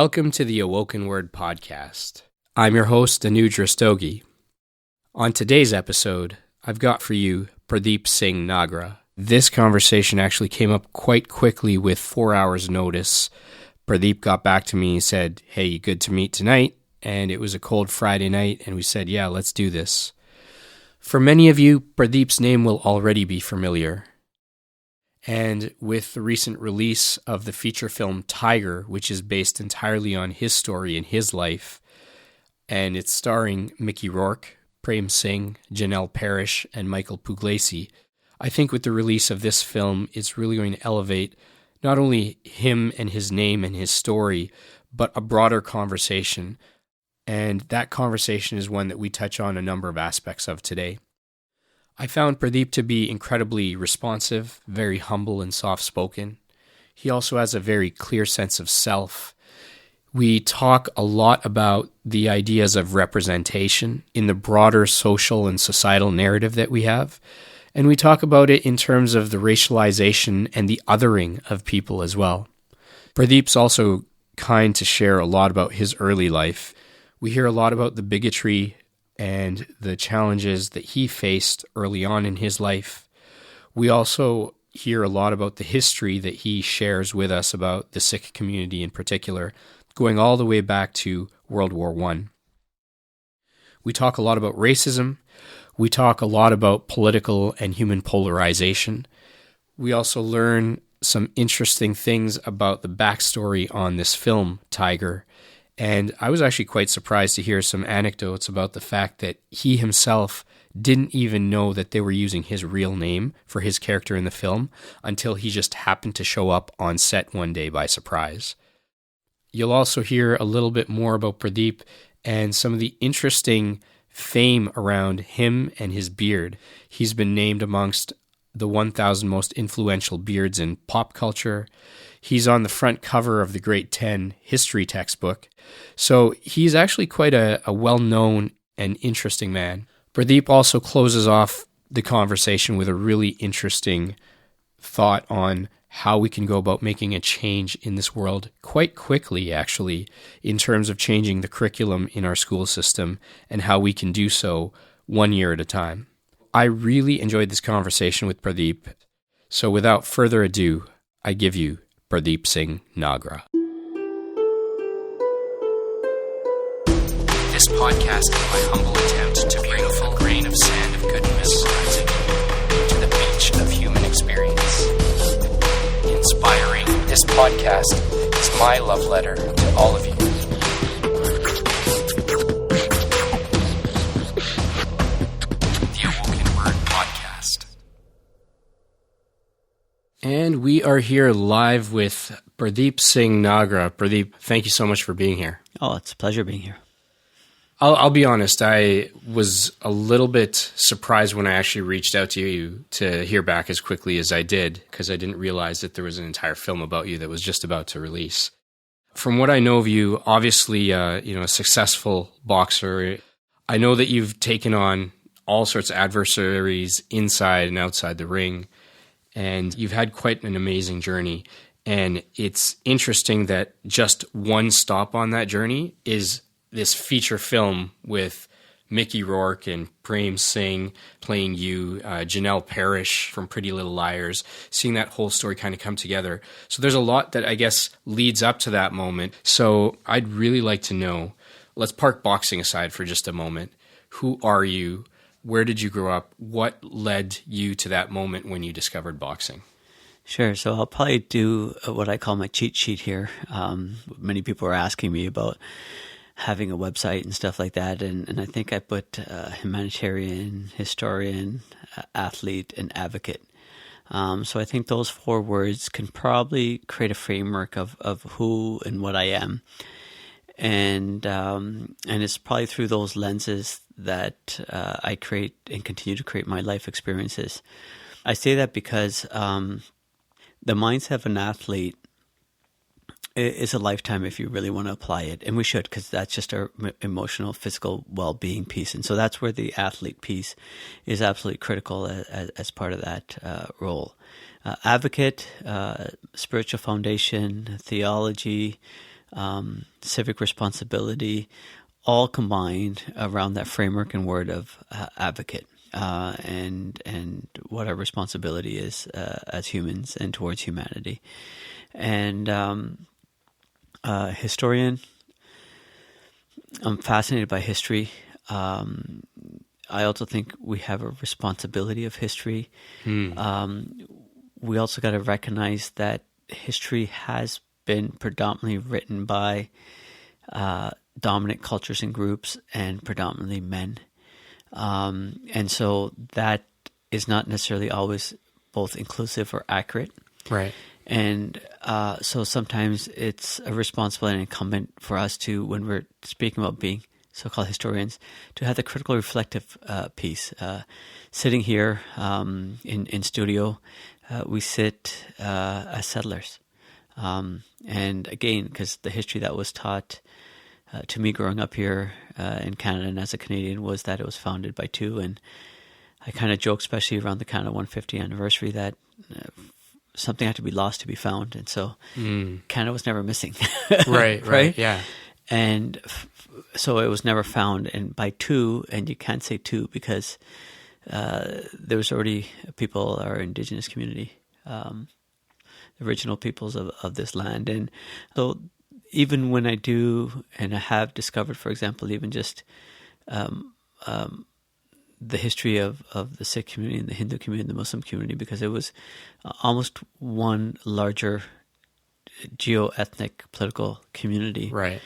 Welcome to the AwokenWord podcast. I'm your host, Anuj Rastogi. On today's episode, I've got for you Pardeep Singh Nagra. This conversation actually came up quite quickly with 4 hours notice. Pardeep got back to me and said, hey, good to meet tonight. And it was a cold Friday night, and we said, yeah, let's do this. For many of you, Pardeep's name will already be familiar. And with the recent release of the feature film Tiger, which is based entirely on his story and his life, and it's starring Mickey Rourke, Prem Singh, Janel, Parrish, and Michael Puglisi, I think with the release of this film, it's really going to elevate not only him and his name and his story, but a broader conversation. And that conversation is one that we touch on a number of aspects of today. I found Pardeep to be incredibly responsive, very humble and soft-spoken. He also has a very clear sense of self. We talk a lot about the ideas of representation in the broader social and societal narrative that we have. And we talk about it in terms of the racialization and the othering of people as well. Pardeep's also kind to share a lot about his early life. We hear a lot about the bigotry and the challenges that he faced early on in his life. We also hear a lot about the history that he shares with us about the Sikh community in particular, going all the way back to World War I. We talk a lot about racism. We talk a lot about political and human polarization. We also learn some interesting things about the backstory on this film, Tiger. And I was actually quite surprised to hear some anecdotes about the fact that he himself didn't even know that they were using his real name for his character in the film until he just happened to show up on set one day by surprise. You'll also hear a little bit more about Pardeep and some of the interesting fame around him and his beard. He's been named amongst the 1,000 most influential beards in pop culture. He's on the front cover of the Grade 10 history textbook. So he's actually quite a well-known and interesting man. Pardeep also closes off the conversation with a really interesting thought on how we can go about making a change in this world quite quickly, actually, in terms of changing the curriculum in our school system and how we can do so 1 year at a time. I really enjoyed this conversation with Pardeep. So without further ado, I give you Pardeep Singh Nagra. This podcast is my humble attempt to bring a full grain of sand of goodness to the beach of human experience. Inspiring. This podcast is my love letter to all of you. The AwokenWord podcast. And we are here live with Pardeep Singh Nagra. Pardeep, thank you so much for being here. Oh, it's a pleasure being here. I'll be honest, I was a little bit surprised when I actually reached out to you to hear back as quickly as I did, because I didn't realize that there was an entire film about you that was just about to release. From what I know of you, obviously, a successful boxer. I know that you've taken on all sorts of adversaries inside and outside the ring, and you've had quite an amazing journey. And it's interesting that just one stop on that journey is this feature film with Mickey Rourke and Prem Singh playing you, Janel Parrish from Pretty Little Liars, seeing that whole story kind of come together. So there's a lot that I guess leads up to that moment. So I'd really like to know, let's park boxing aside for just a moment. Who are you? Where did you grow up? What led you to that moment when you discovered boxing? Sure. So I'll probably do what I call my cheat sheet here. Many people are asking me about having a website and stuff like that. And I think I put humanitarian, historian, athlete, and advocate. So I think those 4 words can probably create a framework of who and what I am. And it's probably through those lenses that I create and continue to create my life experiences. I say that because the mindset of an athlete is a lifetime if you really want to apply it. And we should, because that's just our emotional, physical well-being piece. And so that's where the athlete piece is absolutely critical as part of that role. Advocate, spiritual foundation, theology, civic responsibility, all combined around that framework and word of advocate, and what our responsibility is as humans and towards humanity. And historian, I'm fascinated by history. I also think we have a responsibility of history. We also got to recognize that history has been predominantly written by dominant cultures and groups, and predominantly men. And so that is not necessarily always both inclusive or accurate. Right. And so sometimes it's a responsibility and incumbent for us to, when we're speaking about being so-called historians, to have the critical reflective piece. Sitting here in studio, we sit as settlers. And again, because the history that was taught to me growing up here in Canada and as a Canadian was that it was founded by two. And I kind of joke, especially around the Canada 150th anniversary, that something had to be lost to be found. And so Canada was never missing. Right, yeah. And so it was never found. And by two, and you can't say two because there was already people, our Indigenous community, original peoples of this land. And so even when I do, and I have discovered, for example, even just the history of the Sikh community and the Hindu community and the Muslim community, because it was almost one larger geo-ethnic political community. Right.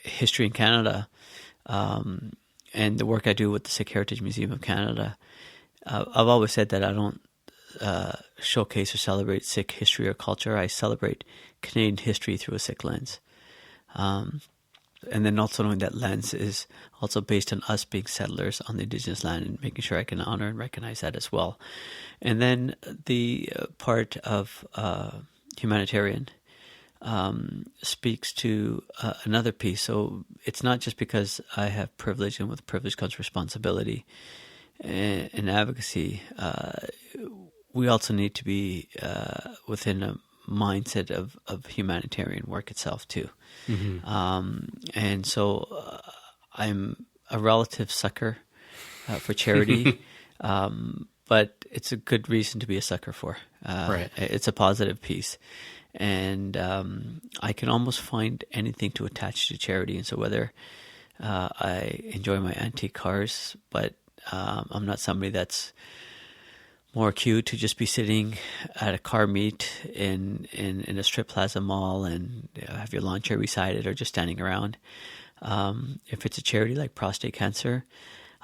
History in Canada, and the work I do with the Sikh Heritage Museum of Canada, I've always said that I don't showcase or celebrate Sikh history or culture. I celebrate Canadian history through a Sikh lens. And then also knowing that lens is also based on us being settlers on the Indigenous land, and making sure I can honor and recognize that as well. And then the part of humanitarian speaks to another piece. So it's not just because I have privilege, and with privilege comes responsibility and advocacy. We also need to be within a mindset of humanitarian work itself too. And so I'm a relative sucker for charity, but it's a good reason to be a sucker for. Right. It's a positive piece. And I can almost find anything to attach to charity. And so whether I enjoy my antique cars, but I'm not somebody that's more acute to just be sitting at a car meet in a strip plaza mall and have your lawn chair beside it, or just standing around. If it's a charity like prostate cancer,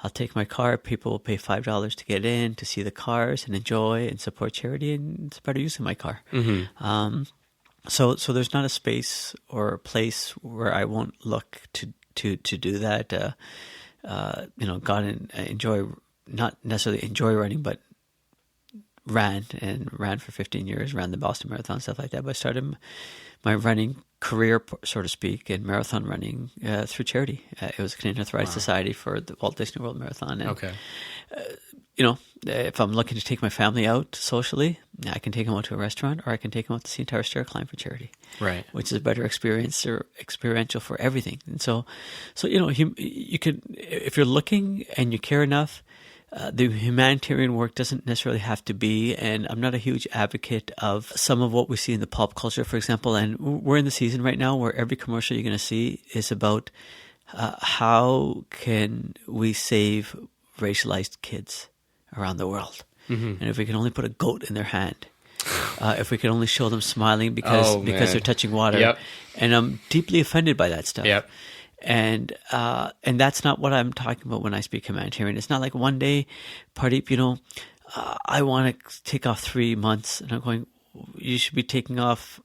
I'll take my car. People will pay $5 to get in, to see the cars and enjoy and support charity, and it's a better use of my car. So there's not a space or a place where I won't look to do that. Got and enjoy, not necessarily enjoy running, but ran for 15 years, ran the Boston Marathon, stuff like that. But I started my running career, so to speak, in marathon running through charity. It was Canadian Arthritis Society for the Walt Disney World Marathon. And, Okay. If I'm looking to take my family out socially, I can take them out to a restaurant, or I can take them out to see entire stair climb for charity. Right. Which is a better experience, or experiential for everything. And so you could, if you're looking and you care enough, the humanitarian work doesn't necessarily have to be, and I'm not a huge advocate of some of what we see in the pop culture, for example. And we're in the season right now where every commercial you're going to see is about how can we save racialized kids around the world. And if we can only put a goat in their hand, if we can only show them smiling because they're touching water. Yep. And I'm deeply offended by that stuff. Yep. And that's not what I'm talking about when I speak humanitarian. It's not like one day, Pardeep, I want to take off 3 months, and I'm going, you should be taking off.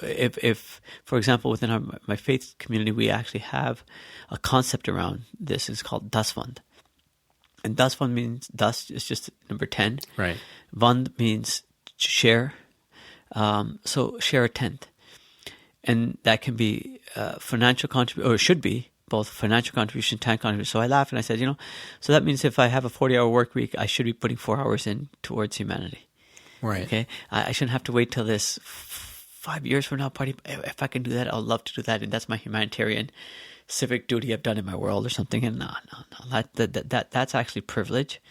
If for example, within my faith community, we actually have a concept around this. It's called Das Fund. And Das Fund means, Das is just number 10. Right. Fund means share. So share a tenth. And that can be financial contribution, or should be both financial contribution, time contribution. So I laughed and I said, so that means if I have a 40-hour work week, I should be putting 4 hours in towards humanity. Right. Okay. I shouldn't have to wait till this 5 years from now, Pardeep, if I can do that, I'll love to do that. And that's my humanitarian civic duty I've done in my world or something. And no. That's actually privilege.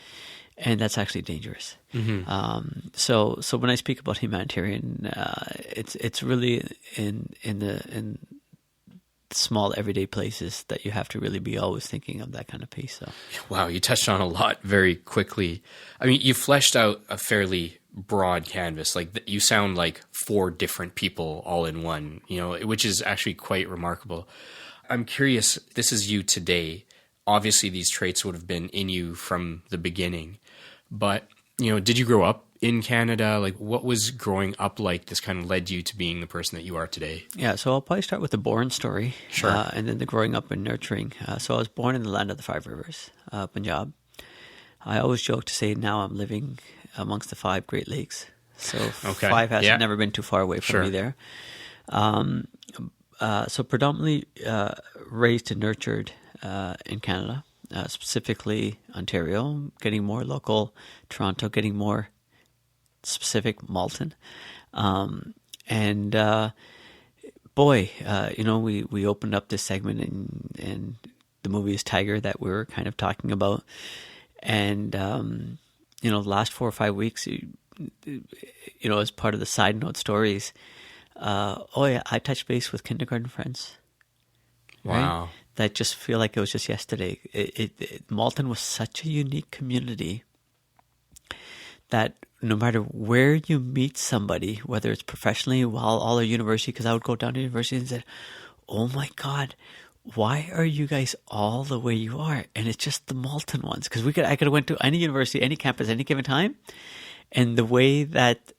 And that's actually dangerous. So when I speak about humanitarian, it's really in the small everyday places that you have to really be always thinking of that kind of piece. So. Wow, you touched on a lot very quickly. I mean, you fleshed out a fairly broad canvas. Like you sound like 4 different people all in one, which is actually quite remarkable. I'm curious, this is you today. Obviously, these traits would have been in you from the beginning. But, did you grow up in Canada? Like, what was growing up like this kind of led you to being the person that you are today? Yeah, so I'll probably start with the born story. Sure. And then the growing up and nurturing. So I was born in the land of the 5 rivers, Punjab. I always joke to say now I'm living amongst the 5 Great Lakes. So 5 has never been too far away from me there. So predominantly raised and nurtured in Canada. Specifically Ontario, getting more local, Toronto, getting more specific, Malton. We opened up this segment and the movie is Tiger that we were kind of talking about. And, the last 4 or 5 weeks, as part of the side note stories, I touched base with kindergarten friends. Wow. Right? That just feel like it was just yesterday. Malton was such a unique community that no matter where you meet somebody, whether it's professionally, or university, because I would go down to university and say, oh my God, why are you guys all the way you are? And it's just the Malton ones. Because I could have went to any university, any campus, any given time. And the way that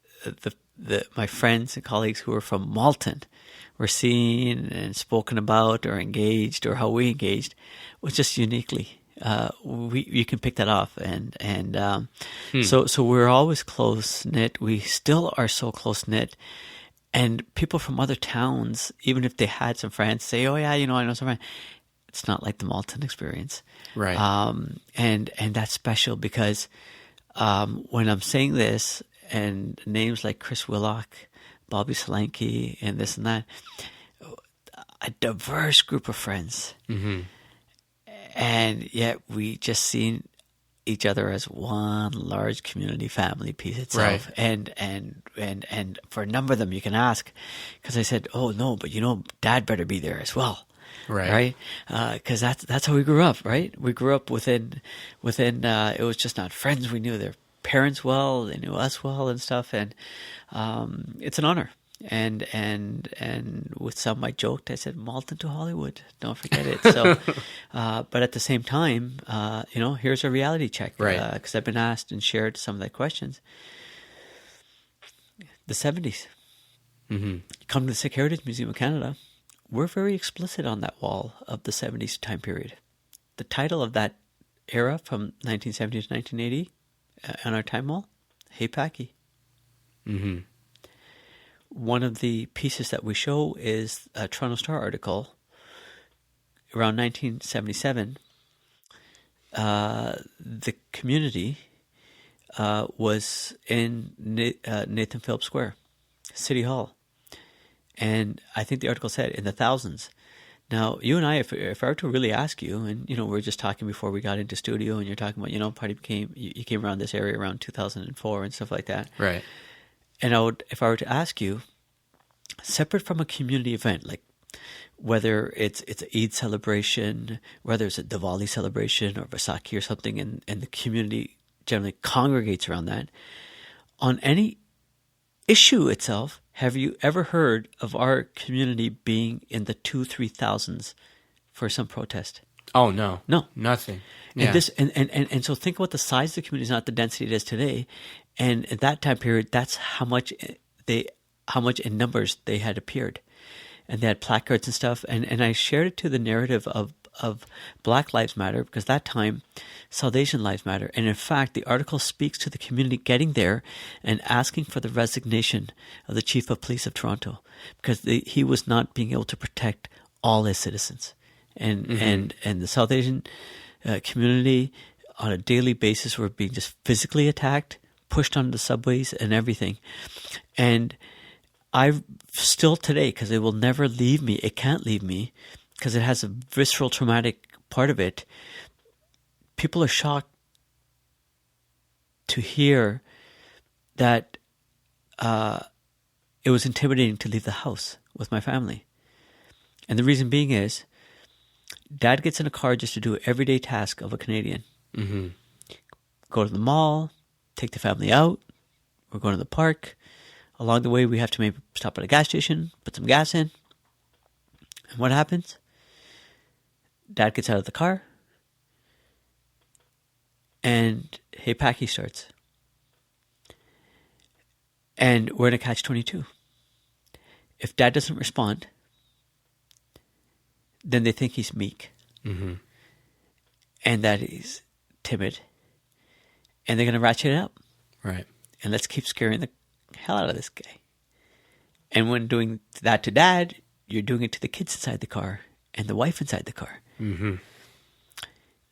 my friends and colleagues who were from Malton were seen and spoken about or engaged or how we engaged was just uniquely. You can pick that off. So we're always close-knit. We still are so close-knit. And people from other towns, even if they had some friends, say, oh yeah, I know some friends. It's not like the Malton experience. Right. And that's special because when I'm saying this, and names like Chris Willock, Bobby Solanke, and this and that, a diverse group of friends. Mm-hmm. And yet we just seen each other as one large community family piece itself. Right. And for a number of them you can ask, because I said, oh no, but Dad better be there as well. Right. Because that's how we grew up, right? We grew up within it was just not friends. We knew their parents well, they knew us well and stuff. And it's an honor. And with some I joked, I said, Malton to Hollywood, don't forget it. So, but at the same time, here's a reality check. Right. Because I've been asked and shared some of the questions. The 70s. Mm-hmm. Come to the Sikh Heritage Museum of Canada. We're very explicit on that wall of the 70s time period. The title of that era from 1970 to 1980 on our time wall, Hey Packy. Mm-hmm. One of the pieces that we show is a Toronto Star article around 1977. The community was in Nathan Phillips Square, City Hall. And I think the article said in the thousands. Now, you and I, if I were to really ask you, and, we were just talking before we got into studio, and you're talking about, Pardeep you came around this area around 2004 and stuff like that. Right. And if I were to ask you, separate from a community event, like whether it's an Eid celebration, whether it's a Diwali celebration or Vaisakhi or something, and the community generally congregates around that, on any issue itself, have you ever heard of our community being in the 2,000-3,000s for some protest? Oh, no. No. Nothing. And and so think about the size of the community is not the density it is today. And at that time period, that's how much in numbers they had appeared. And they had placards and stuff. And I shared it to the narrative of Black Lives Matter, because that time South Asian Lives Matter. And in fact, the article speaks to the community getting there and asking for the resignation of the Chief of Police of Toronto, because he was not being able to protect all his citizens. And the South Asian community on a daily basis were being just physically attacked, pushed onto the subways and everything. And I still today, because it will never leave me, it can't leave me, because it has a visceral traumatic part of it. People are shocked to hear that it was intimidating to leave the house with my family. And the reason being is, Dad gets in a car just to do an everyday task of a Canadian. Mm-hmm. Go to the mall, take the family out, we're going to the park. Along the way, we have to maybe stop at a gas station, put some gas in. And what happens? Dad gets out of the car, and Hey Packy starts. And we're in a catch-22. If Dad doesn't respond, then they think he's meek. Mm-hmm. And that he's timid. And they're going to ratchet it up. Right. And let's keep scaring the hell out of this guy. And when doing that to Dad, you're doing it to the kids inside the car and the wife inside the car. Mm-hmm.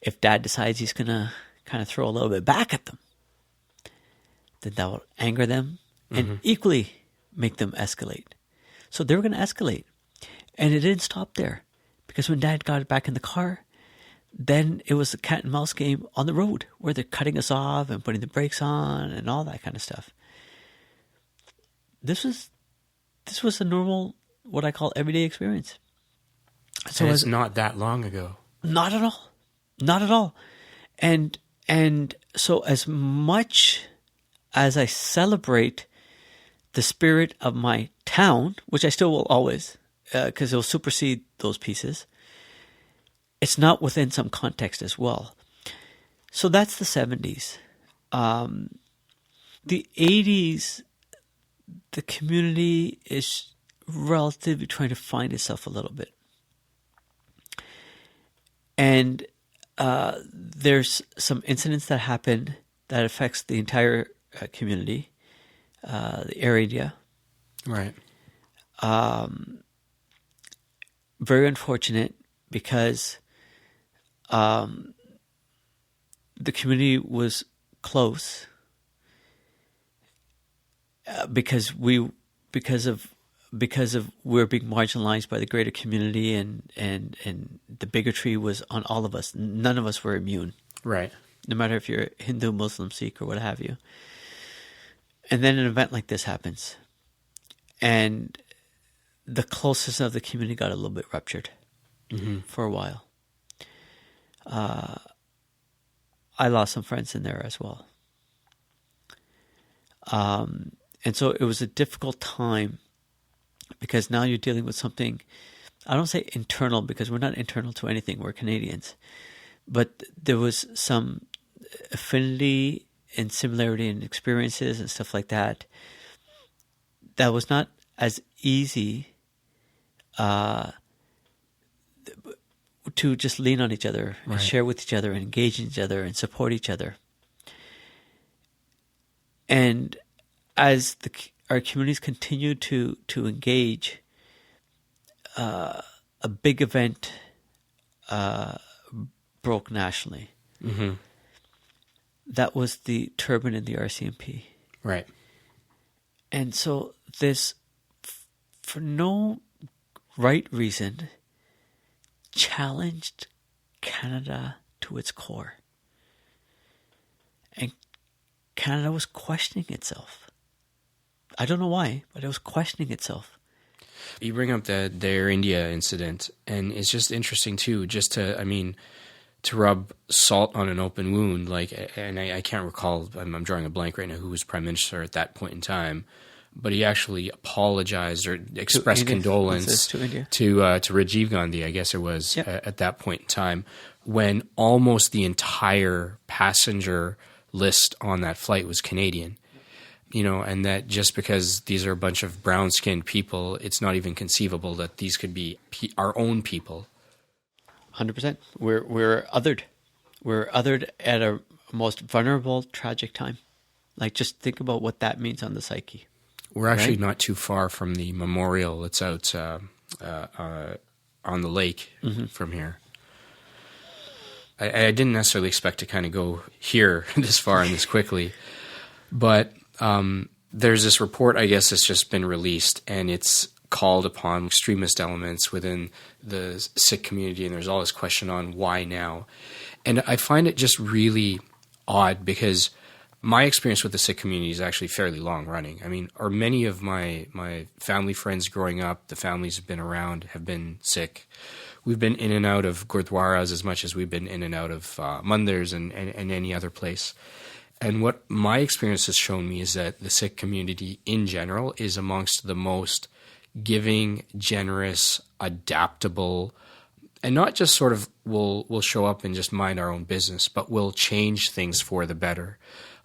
If Dad decides he's going to kind of throw a little bit back at them, then that will anger them and equally make them escalate. So they were going to escalate. And it didn't stop there. Because when Dad got back in the car, then it was a cat and mouse game on the road where they're cutting us off and putting the brakes on and all that kind of stuff. This was a normal, what I call everyday experience. So it's not that long ago. Not at all. Not at all. And so as much as I celebrate the spirit of my town, which I still will always, because it'll supersede those pieces, it's not within some context as well. So that's the 70s. The 80s, the community is relatively trying to find itself a little bit. And there's some incidents that happen that affects the entire community, the area. Right. Very unfortunate because the community was close because we're being marginalized by the greater community, and the bigotry was on all of us. None of us were immune. Right. No matter if you're Hindu, Muslim, Sikh, or what have you. And then an event like this happens. And the closeness of the community got a little bit ruptured for a while. I lost some friends in there as well. And so it was a difficult time because now you're dealing with something, I don't say internal because we're not internal to anything, we're Canadians. But there was some affinity and similarity in experiences and stuff like that. That was not as easy to just lean on each other and share with each other and engage in each other and support each other. And as our communities continue to engage, a big event broke nationally. Mm-hmm. That was the turban in the RCMP. Right. And so this, for no right reason, challenged Canada to its core. And Canada was questioning itself. I don't know why, but it was questioning itself. You bring up the Air India incident, and it's just interesting too, just to rub salt on an open wound. Like, and I can't recall, I'm drawing a blank right now, who was Prime Minister at that point in time, but he actually apologized or expressed condolence to Rajiv Gandhi, I guess it was, at that point in time, when almost the entire passenger list on that flight was Canadian. You know, and that just because these are a bunch of brown-skinned people, it's not even conceivable that these could be our own people. 100%. We're othered. We're othered at a most vulnerable, tragic time. Like, just think about what that means on the psyche. We're actually not too far from the memorial that's out on the lake from here. I didn't necessarily expect to kind of go here this far and this quickly, but there's this report, I guess, that's just been released, and it's called upon extremist elements within the Sikh community, and there's all this question on why now. And I find it just really odd because my experience with the Sikh community is actually fairly long running. I mean, or many of my family friends growing up, the families have been around, have been Sikh. We've been in and out of gurdwaras as much as we've been in and out of mandirs and any other place. And what my experience has shown me is that the Sikh community in general is amongst the most giving, generous, adaptable, and not just sort of we'll show up and just mind our own business, but will change things for the better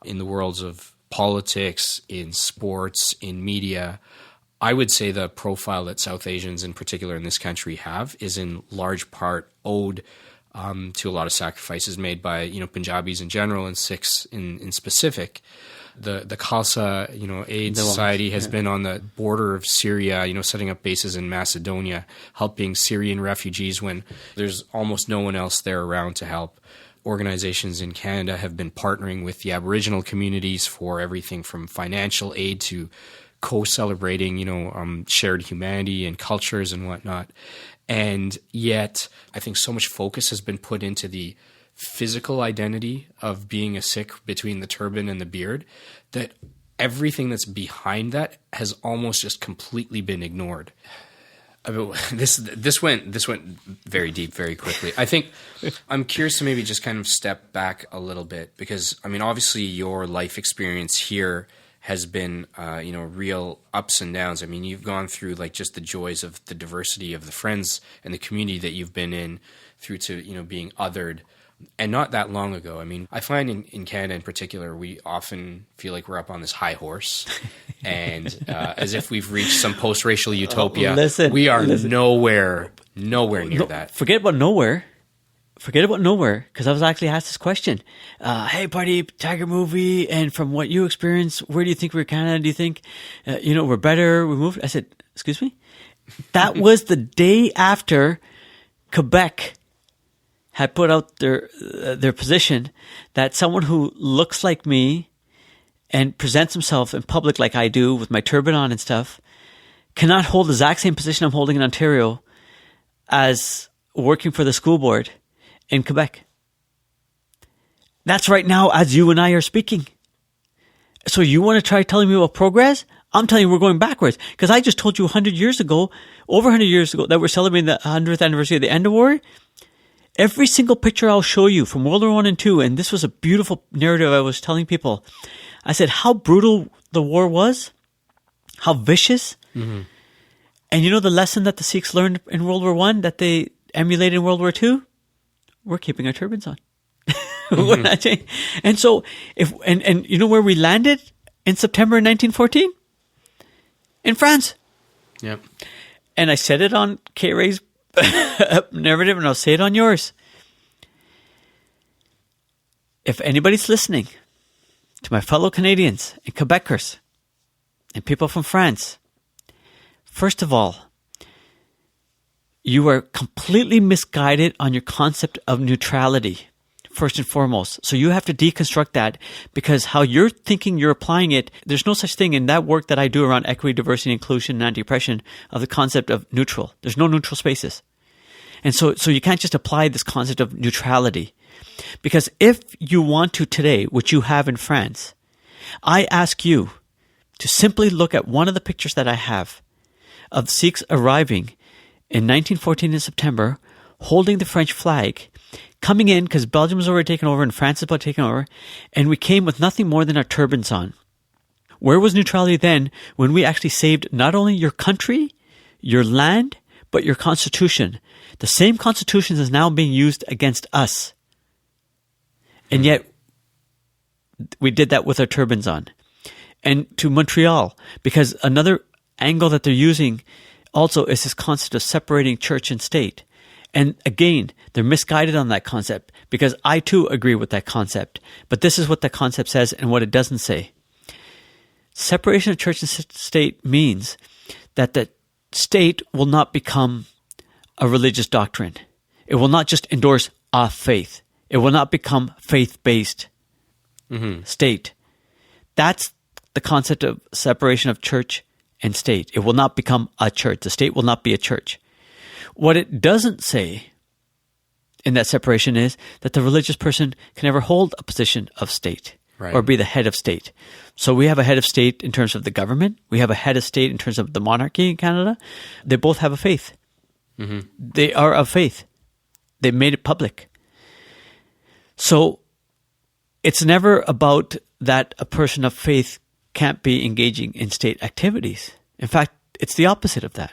in the worlds of politics, in sports, in media. I would say the profile that South Asians in particular in this country have is in large part owed to a lot of sacrifices made by Punjabis in general and Sikhs in specific. The Khalsa Aid Society has been on the border of Syria, setting up bases in Macedonia, helping Syrian refugees when there's almost no one else there around to help. Organizations in Canada have been partnering with the Aboriginal communities for everything from financial aid to co-celebrating, shared humanity and cultures and whatnot. And yet, I think so much focus has been put into the physical identity of being a Sikh between the turban and the beard that everything that's behind that has almost just completely been ignored. I mean, this went very deep very quickly. I think I'm curious to maybe just kind of step back a little bit because, I mean, obviously your life experience here has been, real ups and downs. I mean, you've gone through like just the joys of the diversity of the friends and the community that you've been in through to, being othered. And not that long ago. I mean, I find in Canada in particular, we often feel like we're up on this high horse and as if we've reached some post-racial utopia. We are nowhere near that. Forget about nowhere, because I was actually asked this question. Hey, Pardeep, Tiger movie, and from what you experienced, where do you think we're Canada? Do you think, we're better? We moved? I said, excuse me? That was the day after Quebec had put out their position that someone who looks like me and presents himself in public like I do with my turban on and stuff cannot hold the exact same position I'm holding in Ontario as working for the school board in Quebec. That's right now as you and I are speaking. So you want to try telling me about progress? I'm telling you we're going backwards because I just told you over 100 years ago, that we're celebrating the 100th anniversary of the end of war. Every single picture I'll show you from World War I and II, and this was a beautiful narrative I was telling people. I said how brutal the war was, how vicious. Mm-hmm. And the lesson that the Sikhs learned in World War I that they emulated in World War II? We're keeping our turbans on. We're not changing. And so, and you know where we landed in September 1914? In France. Yep. And I said it on K-Ray's narrative, and I'll say it on yours. If anybody's listening to my fellow Canadians and Quebecers and people from France, first of all, you are completely misguided on your concept of neutrality, first and foremost. So you have to deconstruct that because how you're thinking you're applying it, there's no such thing in that work that I do around equity, diversity, inclusion, and anti-oppression of the concept of neutral. There's no neutral spaces. And so you can't just apply this concept of neutrality. Because if you want to today, which you have in France, I ask you to simply look at one of the pictures that I have of Sikhs arriving in 1914 in September, holding the French flag, coming in because Belgium was already taken over and France is about to take over, and we came with nothing more than our turbans on. Where was neutrality then when we actually saved not only your country, your land, but your constitution? The same constitution is now being used against us. And yet, we did that with our turbans on. And to Montreal, because another angle that they're using also is this concept of separating church and state. And again, they're misguided on that concept because I too agree with that concept. But this is what the concept says and what it doesn't say. Separation of church and state means that the state will not become a religious doctrine. It will not just endorse a faith. It will not become faith-based state. That's the concept of separation of church and state. It will not become a church. The state will not be a church. What it doesn't say in that separation is that the religious person can never hold a position of state or be the head of state. So we have a head of state in terms of the government. We have a head of state in terms of the monarchy in Canada. They both have a faith. Mm-hmm. They are of faith. They made it public. So it's never about that a person of faith can't be engaging in state activities. In fact, it's the opposite of that.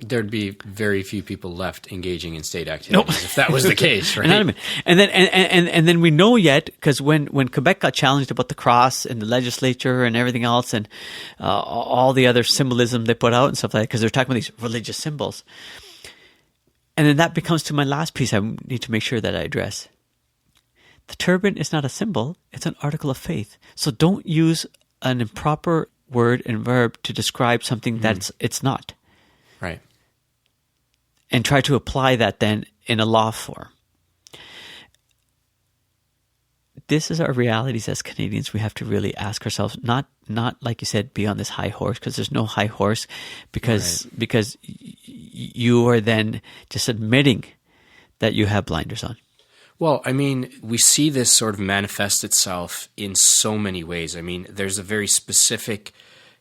There'd be very few people left engaging in state activities if that was the case, right? And then we know yet, because when Quebec got challenged about the cross in the legislature and everything else, and all the other symbolism they put out and stuff like that, because they're talking about these religious symbols. And then that becomes to my last piece I need to make sure that I address. The turban is not a symbol, it's an article of faith. So don't use an improper word and verb to describe something that it's not. Right. And try to apply that then in a law form. This is our realities as Canadians. We have to really ask ourselves, not like you said, be on this high horse, because there's no high horse, because you are then just admitting that you have blinders on. Well, I mean, we see this sort of manifest itself in so many ways. I mean, there's a very specific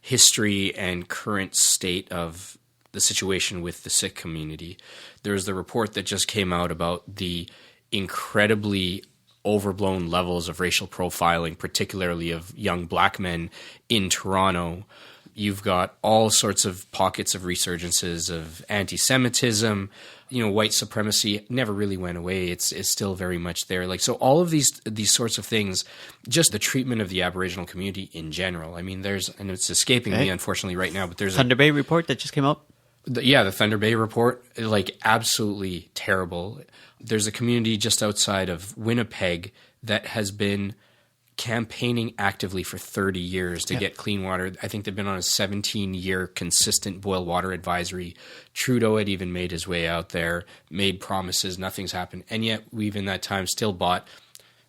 history and current state of the situation with the Sikh community. There's the report that just came out about the incredibly overblown levels of racial profiling, particularly of young black men in Toronto. You've got all sorts of pockets of resurgences of anti-Semitism. You know, white supremacy never really went away. It's still very much there. Like, so all of these sorts of things, just the treatment of the Aboriginal community in general. I mean, and it's escaping me unfortunately right now, but there's Thunder Bay report that just came out. The Thunder Bay report, like, absolutely terrible. There's a community just outside of Winnipeg that has been campaigning actively for 30 years to get clean water. I think they've been on a 17-year consistent boil water advisory. Trudeau had even made his way out there, made promises, nothing's happened. And yet we've in that time still bought,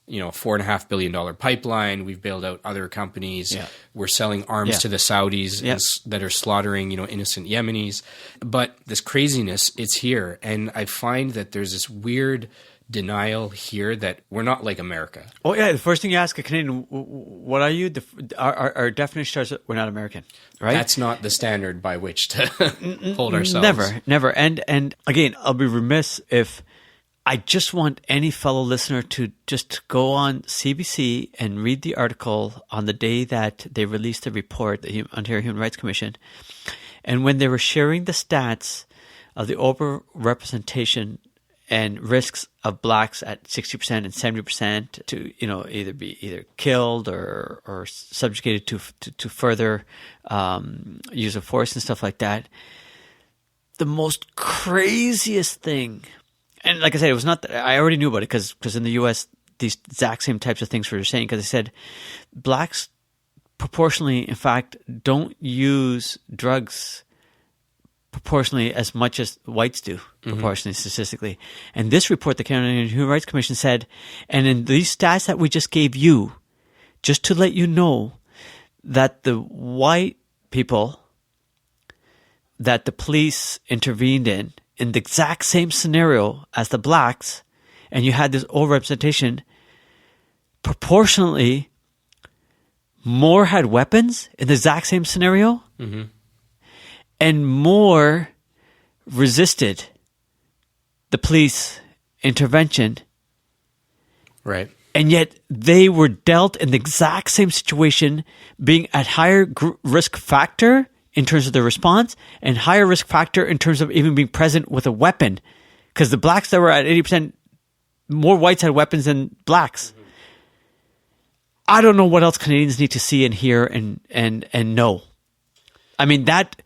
a $4.5 billion pipeline. We've bailed out other companies. Yeah. We're selling arms to the Saudis that are slaughtering, innocent Yemenis. But this craziness, it's here. And I find that there's this weird denial here that we're not like America. Oh, yeah. The first thing you ask a Canadian, what are you? Our definition is we're not American, right? That's not the standard by which to hold ourselves. Never. And again, I'll be remiss if I just want any fellow listener to just go on CBC and read the article on the day that they released the report, the Ontario Human Rights Commission. And when they were sharing the stats of the overrepresentation and risks of blacks at 60% and 70% to, either be killed or subjugated to further use of force and stuff like that. The most craziest thing, and like I said, it was not that I already knew about it because in the U.S. these exact same types of things were saying, because they said blacks proportionally, in fact, don't use drugs proportionally as much as whites do, proportionally, statistically. And this report, the Canadian Human Rights Commission said, and in these stats that we just gave you, just to let you know that the white people that the police intervened in the exact same scenario as the blacks, and you had this overrepresentation, proportionally more had weapons in the exact same scenario, and more resisted the police intervention. Right. And yet they were dealt in the exact same situation, being at higher risk factor in terms of the response and higher risk factor in terms of even being present with a weapon. Because the blacks that were at 80%, more whites had weapons than blacks. I don't know what else Canadians need to see and hear and know. I mean, that's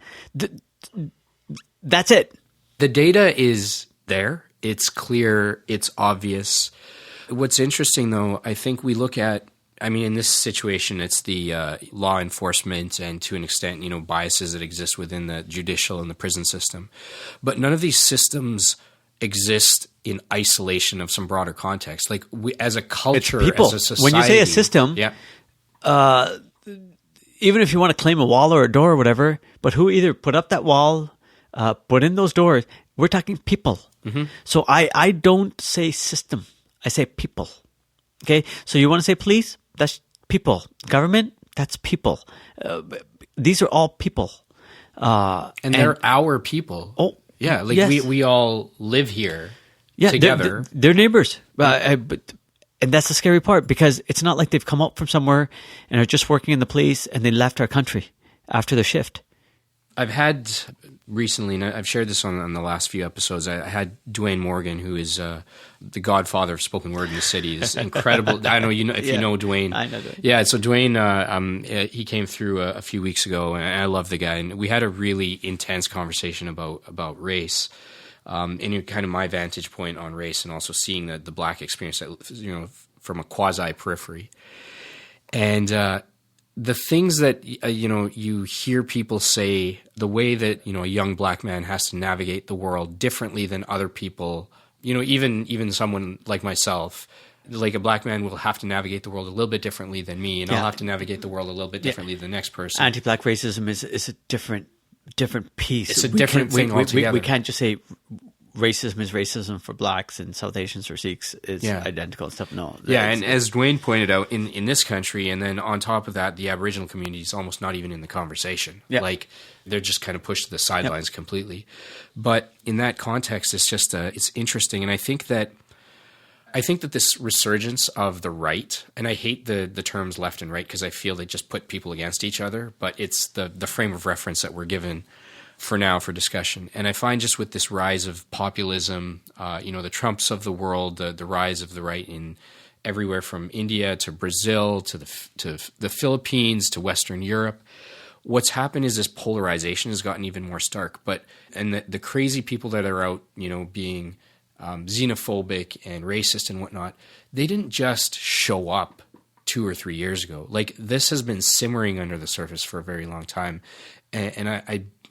it. The data is there. It's clear. It's obvious. What's interesting, though, I think we look at, in this situation, it's the law enforcement and to an extent, biases that exist within the judicial and the prison system. But none of these systems exist in isolation of some broader context. Like we, as a culture, as a society. When you say a system, even if you want to claim a wall or a door or whatever, but who either put up that wall, put in those doors, we're talking people. Mm-hmm. So I don't say system. I say people. Okay? So you want to say police? That's people. Government? That's people. These are all people. And they're our people. Oh, yeah. Like yes. we all live here together. They're neighbors. And that's the scary part, because it's not like they've come up from somewhere and are just working in the police and they left our country after their shift. I've had recently, and I've shared this on the last few episodes, I had Dwayne Morgan, who is the godfather of spoken word in the city. This incredible. I know you know if you know Dwayne. I know Dwayne. Yeah, so Dwayne, he came through a few weeks ago, and I love the guy. And we had a really intense conversation about race, and kind of my vantage point on race, and also seeing the black experience, from a quasi periphery, and. The things that, you hear people say, the way that, a young black man has to navigate the world differently than other people, even someone like myself, like a black man will have to navigate the world a little bit differently than me, and I'll have to navigate the world a little bit differently than the next person. Anti-black racism is a different piece. It's a different thing altogether. We can't just say racism is racism for blacks and South Asians or Sikhs is identical and stuff. No. Yeah, and as Dwayne pointed out, in this country, and then on top of that, the Aboriginal community is almost not even in the conversation. Yeah. Like, they're just kind of pushed to the sidelines completely. But in that context, it's just it's interesting. And I think that this resurgence of the right, and I hate the terms left and right because I feel they just put people against each other, but it's the frame of reference that we're given for now for discussion. And I find just with this rise of populism, the Trumps of the world, the rise of the right in everywhere from India to Brazil to the Philippines to Western Europe, what's happened is this polarization has gotten even more stark. And the crazy people that are out, being xenophobic and racist and whatnot, they didn't just show up 2 or 3 years ago. Like, this has been simmering under the surface for a very long time. And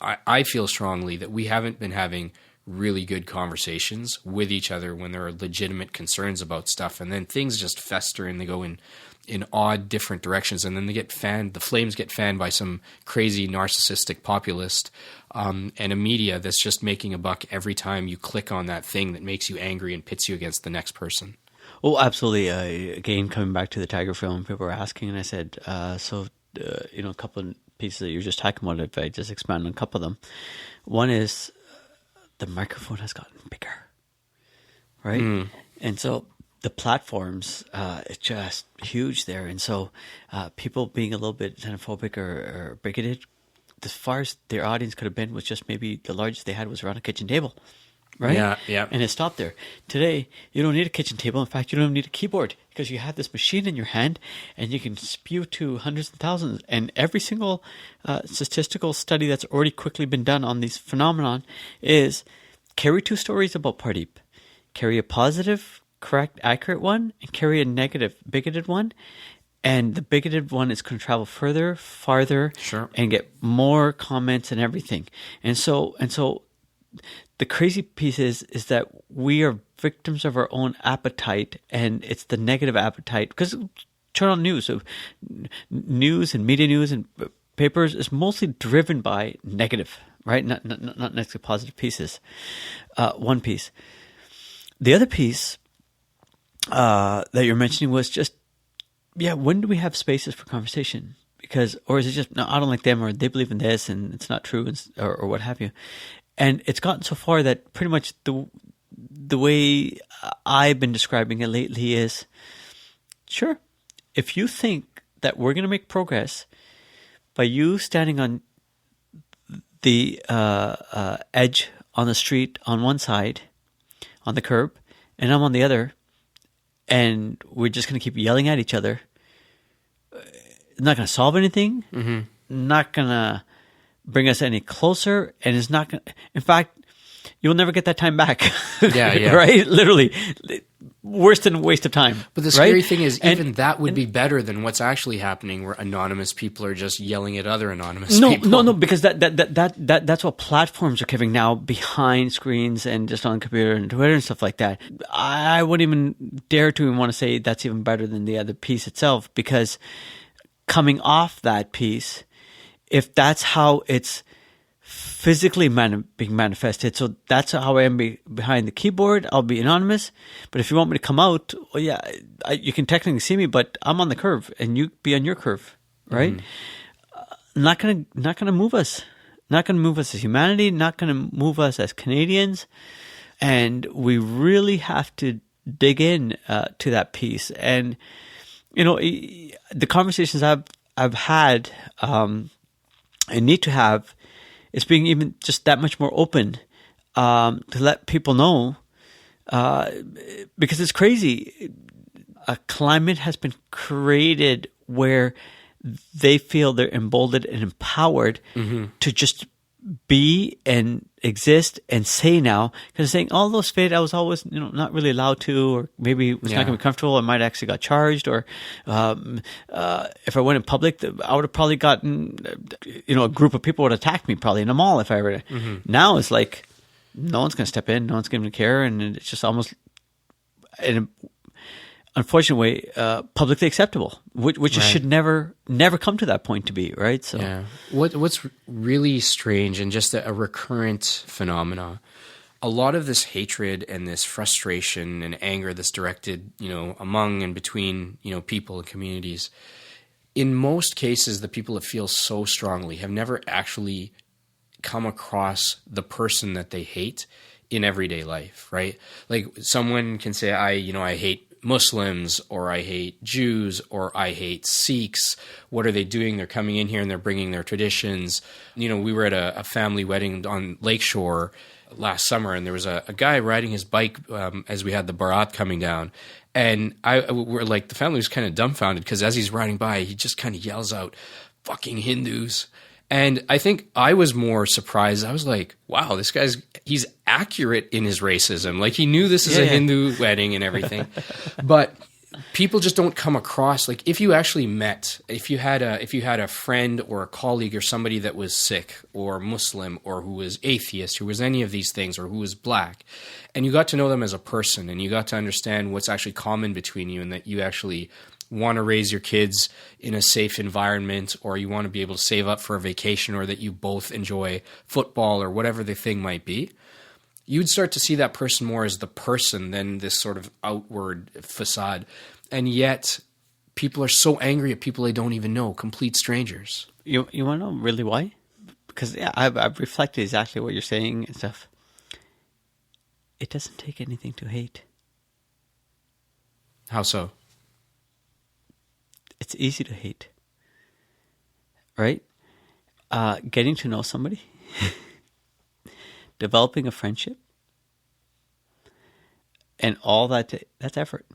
I feel strongly that we haven't been having really good conversations with each other when there are legitimate concerns about stuff, and then things just fester and they go in odd different directions, and then the flames get fanned by some crazy narcissistic populist and a media that's just making a buck every time you click on that thing that makes you angry and pits you against the next person. Oh, absolutely. Again, coming back to the Tiger film, people were asking, and I said, a couple of pieces that you're just talking about, if I just expand on a couple of them. One is the microphone has gotten bigger, right? Mm. And so the platforms, it's just huge there. And so people being a little bit xenophobic or bigoted, as far as their audience could have been, was just maybe the largest they had was around a kitchen table. Right? Yeah. And it stopped there. Today, you don't need a kitchen table. In fact, you don't need a keyboard, because you have this machine in your hand and you can spew to hundreds and thousands. And every single statistical study that's already quickly been done on these phenomenon is carry 2 stories about Pardeep. Carry a positive, correct, accurate one, and carry a negative, bigoted one. And the bigoted one is going to travel further, farther, and get more comments and everything. And so the crazy piece is that we are victims of our own appetite, and it's the negative appetite. Because turn on news. So news and media news and papers is mostly driven by negative, right? Not necessarily positive pieces. One piece. The other piece that you're mentioning was just, when do we have spaces for conversation? Or is it just, no, I don't like them, or they believe in this and it's not true, or what have you. And it's gotten so far that pretty much the way I've been describing it lately is, sure, if you think that we're going to make progress by you standing on the edge on the street on one side, on the curb, and I'm on the other, and we're just going to keep yelling at each other, it's not going to solve anything, not going to bring us any closer, and it's not going to... In fact, you'll never get that time back. Yeah. Right? Literally. Worse than a waste of time. But the scary thing is, that would be better than what's actually happening, where anonymous people are just yelling at other anonymous people. No, because that's what platforms are giving now, behind screens and just on computer and Twitter and stuff like that. I wouldn't even dare to even want to say that's even better than the other piece itself, because coming off that piece, if that's how it's physically being manifested. So that's how I am behind the keyboard. I'll be anonymous. But if you want me to come out, well, yeah, you can technically see me, but I'm on the curve and you be on your curve, right? Not gonna move us. Not gonna move us as humanity. Not gonna move us as Canadians. And we really have to dig in to that piece. And the conversations I've had and need to have is being even just that much more open to let people know, because it's crazy. A climate has been created where they feel they're emboldened and empowered to just be and exist and say now, because saying all those faith I was always not really allowed to, or maybe was not going to be comfortable. I might actually got charged, or if I went in public, I would have probably gotten a group of people would attack me probably in a mall if I were to. Now it's like no one's going to step in, no one's going to care, and it's just almost in an unfortunate way publicly acceptable, which should never come to that point to be, right? So yeah. What's really strange and just a recurrent phenomena, a lot of this hatred and this frustration and anger that's directed, among and between, people and communities, in most cases, the people that feel so strongly have never actually come across the person that they hate in everyday life, right? Like someone can say, I hate Muslims, or I hate Jews, or I hate Sikhs. What are they doing? They're coming in here and they're bringing their traditions. We were at a family wedding on Lakeshore last summer, and there was a guy riding his bike as we had the Bharat coming down. And we're like, the family was kind of dumbfounded because as he's riding by, he just kind of yells out, "Fucking Hindus." And I think I was more surprised. I was like, wow, he's accurate in his racism. Like he knew this is a Hindu wedding and everything. But people just don't come across, like if you actually met, if you had a friend or a colleague or somebody that was Sikh or Muslim or who was atheist, who was any of these things, or who was black, and you got to know them as a person and you got to understand what's actually common between you, and that you actually want to raise your kids in a safe environment, or you want to be able to save up for a vacation, or that you both enjoy football or whatever the thing might be, you'd start to see that person more as the person than this sort of outward facade. And yet people are so angry at people they don't even know, complete strangers. You want to know really why? Because I've reflected exactly what you're saying and stuff. It doesn't take anything to hate. How so? It's easy to hate, right? Getting to know somebody, developing a friendship, and all that's effort.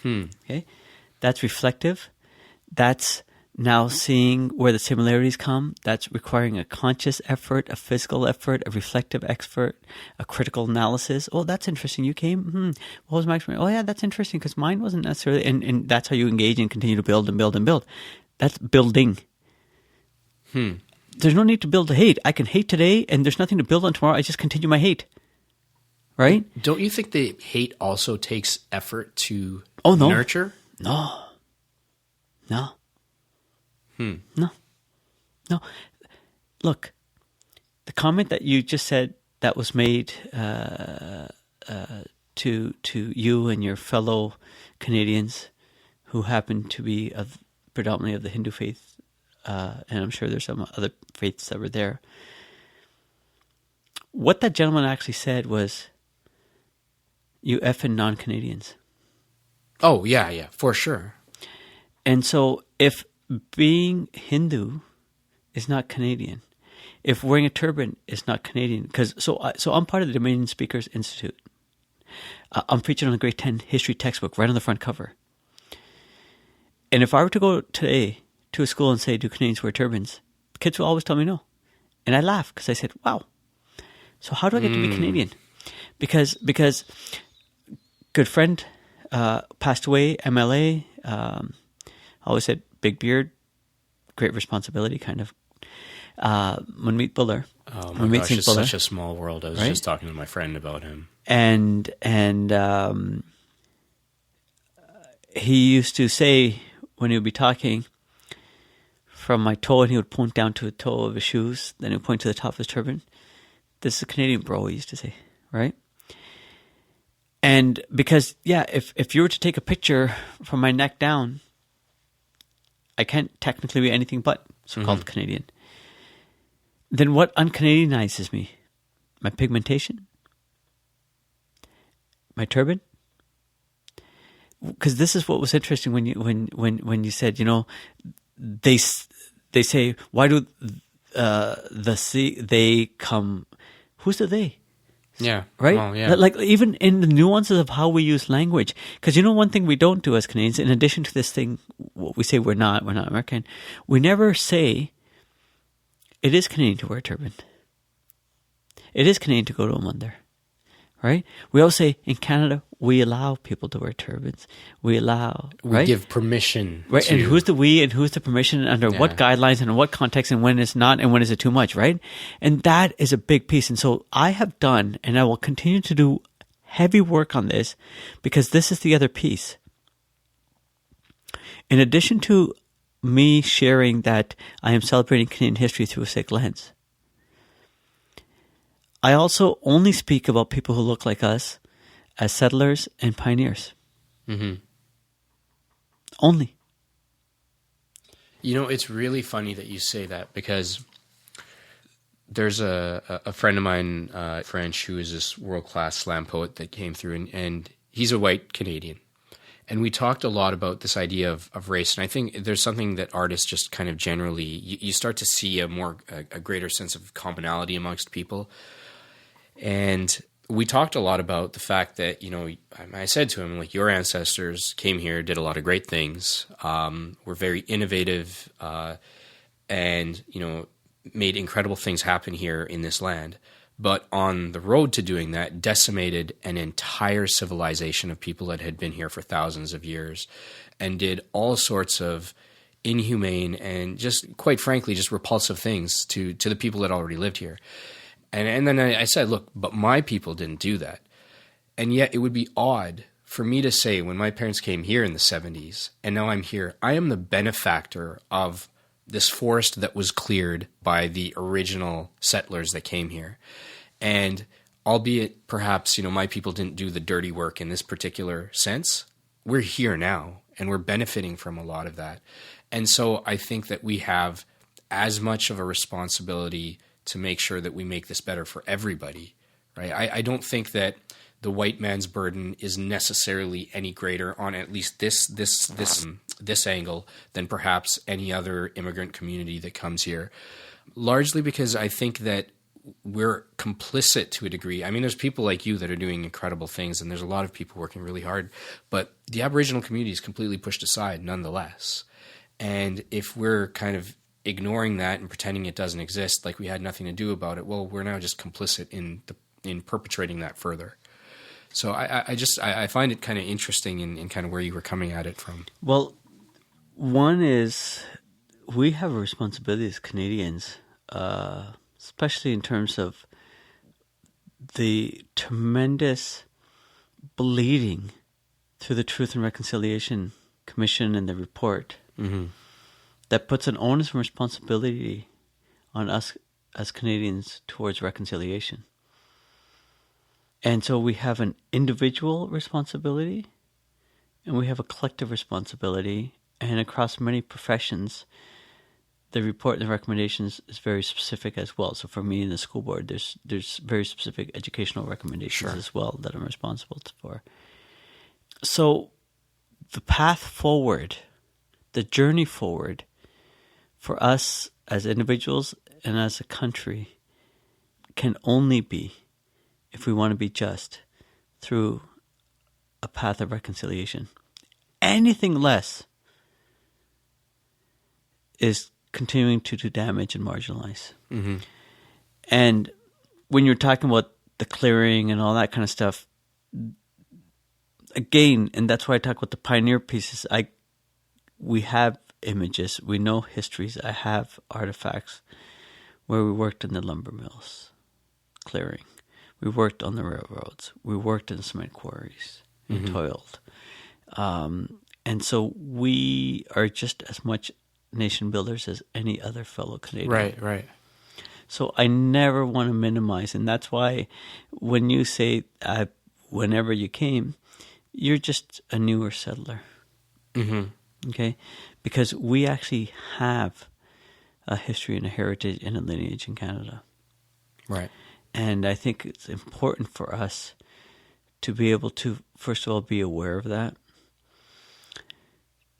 Okay? That's reflective. That's now seeing where the similarities come. That's requiring a conscious effort, a physical effort, a reflective effort, a critical analysis. Oh, that's interesting. You came? What was my experience? Oh, yeah, that's interesting because mine wasn't necessarily. And that's how you engage and continue to build and build and build. That's building. There's no need to build to hate. I can hate today and there's nothing to build on tomorrow. I just continue my hate. Right? Don't you think the hate also takes effort to nurture? No. No. Look, the comment that you just said that was made to you and your fellow Canadians who happen to be predominantly of the Hindu faith, and I'm sure there's some other faiths that were there. What that gentleman actually said was, "You effing non-Canadians." Oh, yeah, for sure. And so if being Hindu is not Canadian, if wearing a turban is not Canadian, so I'm part of the Dominion Speakers Institute. I'm featured on the Grade 10 history textbook right on the front cover. And if I were to go today to a school and say, "Do Canadians wear turbans?" kids will always tell me no. And I laugh because I said, wow, so how do I get to be Canadian? Because good friend passed away, MLA, always said, big beard, great responsibility, kind of. Manmeet Bhullar. Oh my gosh, it's such a small world. I was just talking to my friend about him. And he used to say, when he would be talking from my toe, and he would point down to the toe of his shoes, then he would point to the top of his turban. This is a Canadian bro, he used to say, right? And because, if you were to take a picture from my neck down, I can't technically be anything but so-called Canadian. Then what un-Canadianizes me? My pigmentation? My turban? Because this is what was interesting when you said, they say, why do they come? Who's the they? Yeah. Right? Well, yeah. Like even in the nuances of how we use language. Because one thing we don't do as Canadians, in addition to this thing, what we say we're not American, we never say it is Canadian to wear a turban. It is Canadian to go to a mandir. Right? We always say in Canada, we allow people to wear turbans. We give permission. Right? And who's the we and who's the permission and under what guidelines and in what context and when it's not and when is it too much, right? And that is a big piece. And so I have done and I will continue to do heavy work on this because this is the other piece. In addition to me sharing that I am celebrating Canadian history through a Sikh lens, I also only speak about people who look like us as settlers and pioneers. Mm-hmm. Only. It's really funny that you say that because there's a friend of mine, French, who is this world-class slam poet that came through, and he's a white Canadian. And we talked a lot about this idea of race, and I think there's something that artists just kind of generally, you start to see a greater sense of commonality amongst people. And we talked a lot about the fact that, I said to him, like, your ancestors came here, did a lot of great things, were very innovative, and, made incredible things happen here in this land. But on the road to doing that, decimated an entire civilization of people that had been here for thousands of years and did all sorts of inhumane and just, quite frankly, just repulsive things to the people that already lived here. And then I said, look, but my people didn't do that. And yet it would be odd for me to say when my parents came here in the 70s and now I'm here, I am the benefactor of this forest that was cleared by the original settlers that came here. And albeit perhaps, my people didn't do the dirty work in this particular sense, we're here now and we're benefiting from a lot of that. And so I think that we have as much of a responsibility to make sure that we make this better for everybody, right? I don't think that the white man's burden is necessarily any greater on at least this angle than perhaps any other immigrant community that comes here, largely because I think that we're complicit to a degree. I mean, there's people like you that are doing incredible things, and there's a lot of people working really hard, but the Aboriginal community is completely pushed aside nonetheless. And if we're kind of ignoring that and pretending it doesn't exist, like we had nothing to do about it, well, we're now just complicit in perpetrating that further. So I find it kind of interesting in kind of where you were coming at it from. Well, one is we have a responsibility as Canadians, especially in terms of the tremendous bleeding through the Truth and Reconciliation Commission and the report. Mm-hmm. That puts an onus and responsibility on us as Canadians towards reconciliation. And so we have an individual responsibility and we have a collective responsibility. And across many professions, the report and the recommendations is very specific as well. So for me in the school board, there's very specific educational recommendations as well that I'm responsible for. So the path forward, the journey forward, for us as individuals and as a country can only be, if we want to be just, through a path of reconciliation. Anything less is continuing to do damage and marginalize. Mm-hmm. And when you're talking about the clearing and all that kind of stuff, again, and that's why I talk about the pioneer pieces, we have images, we know histories, I have artifacts where we worked in the lumber mills, clearing. We worked on the railroads. We worked in cement quarries. We toiled. And so we are just as much nation builders as any other fellow Canadian. Right. So I never want to minimize. And that's why when you say, whenever you came, you're just a newer settler. Mm-hmm. Okay? Because we actually have a history and a heritage and a lineage in Canada. Right. And I think it's important for us to be able to, first of all, be aware of that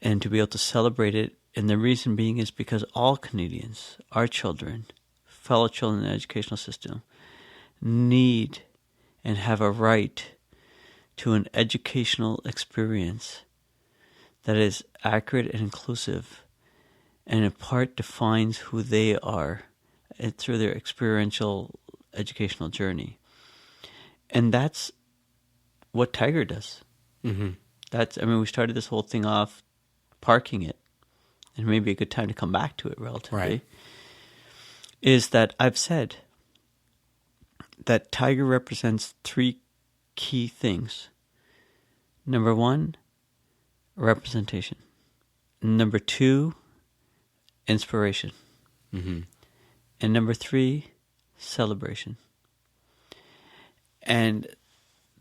and to be able to celebrate it. And the reason being is because all Canadians, our children, fellow children in the educational system, need and have a right to an educational experience that is accurate and inclusive, and in part defines who they are through their experiential educational journey. And that's what Tiger does. Mm-hmm. We started this whole thing off parking it, and maybe a good time to come back to it relatively, right, is that I've said that Tiger represents three key things. Number one, representation. Number two, inspiration. Mm-hmm. And number three, celebration. And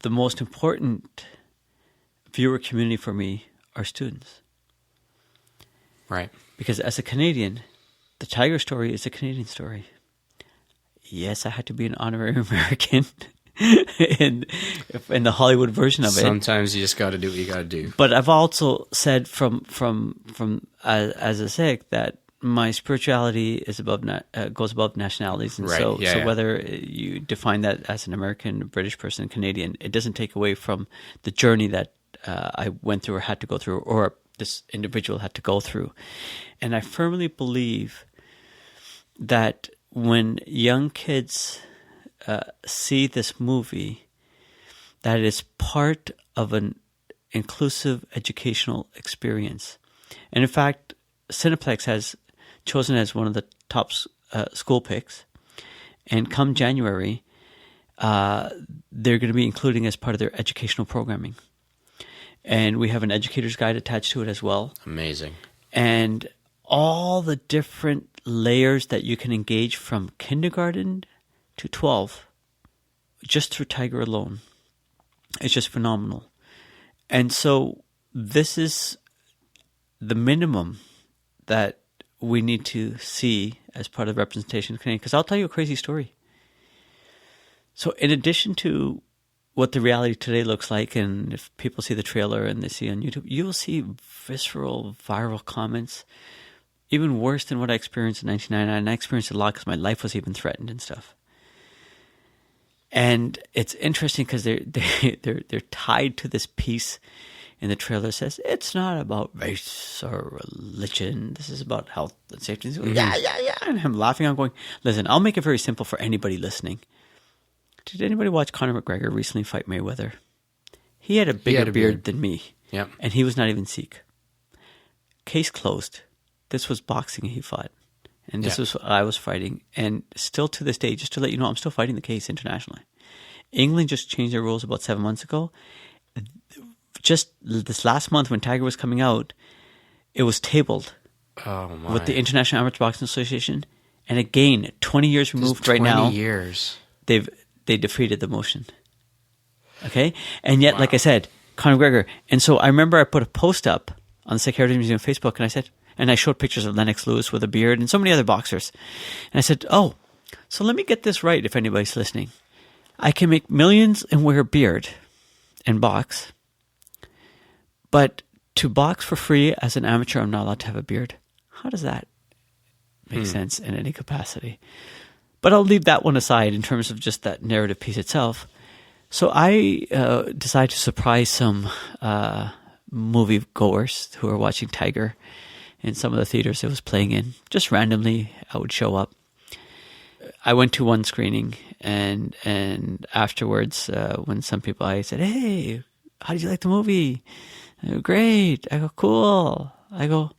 the most important viewer community for me are students. Right. Because as a Canadian, the Tiger story is a Canadian story. Yes, I had to be an honorary American in the Hollywood version of it. Sometimes you just got to do what you got to do. But I've also said from as a Sikh that my spirituality is goes above nationalities, and right. so Yeah. whether you define that as an American, British person, Canadian, it doesn't take away from the journey that I went through or had to go through, or this individual had to go through. And I firmly believe that when young kids see this movie, that it is part of an inclusive educational experience. And in fact, Cineplex has chosen as one of the top school picks. And come January, they're going to be including as part of their educational programming. And we have an educator's guide attached to it as well. Amazing. And all the different layers that you can engage from kindergarten to 12, just through Tiger alone. It's just phenomenal. And so this is the minimum that we need to see as part of representation of Canadian. Because I'll tell you a crazy story. So in addition to what the reality today looks like, and if people see the trailer and they see on YouTube, you will see visceral, viral comments, even worse than what I experienced in 1999. And I experienced it a lot because my life was even threatened and stuff. And it's interesting because they're tied to this piece in the trailer that says, it's not about race or religion. This is about health and safety. Mm-hmm. Yeah. And I'm laughing. I'm going, listen, I'll make it very simple for anybody listening. Did anybody watch Conor McGregor recently fight Mayweather? He had a bigger beard than me. Yep. And he was not even Sikh. Case closed. This was boxing he fought. And this was what I was fighting. And still to this day, just to let you know, I'm still fighting the case internationally. England just changed their rules about 7 months ago. Just this last month when Tiger was coming out, it was tabled with the International Amateur Boxing Association. And again, 20 years removed right now. 20 years. They defeated the motion. Okay? And yet, like I said, Conor McGregor. And so I remember I put a post up on the Sikh Heritage Museum Facebook, and I said, and I showed pictures of Lennox Lewis with a beard and so many other boxers. And I said, oh, so let me get this right if anybody's listening. I can make millions and wear a beard and box, but to box for free as an amateur, I'm not allowed to have a beard. How does that make sense in any capacity? But I'll leave that one aside in terms of just that narrative piece itself. So I decided to surprise some movie goers who are watching Tiger in some of the theaters it was playing in. Just randomly, I would show up. I went to one screening, and afterwards, when some people, I said, hey, how did you like the movie? I go, great. I go, cool. I go,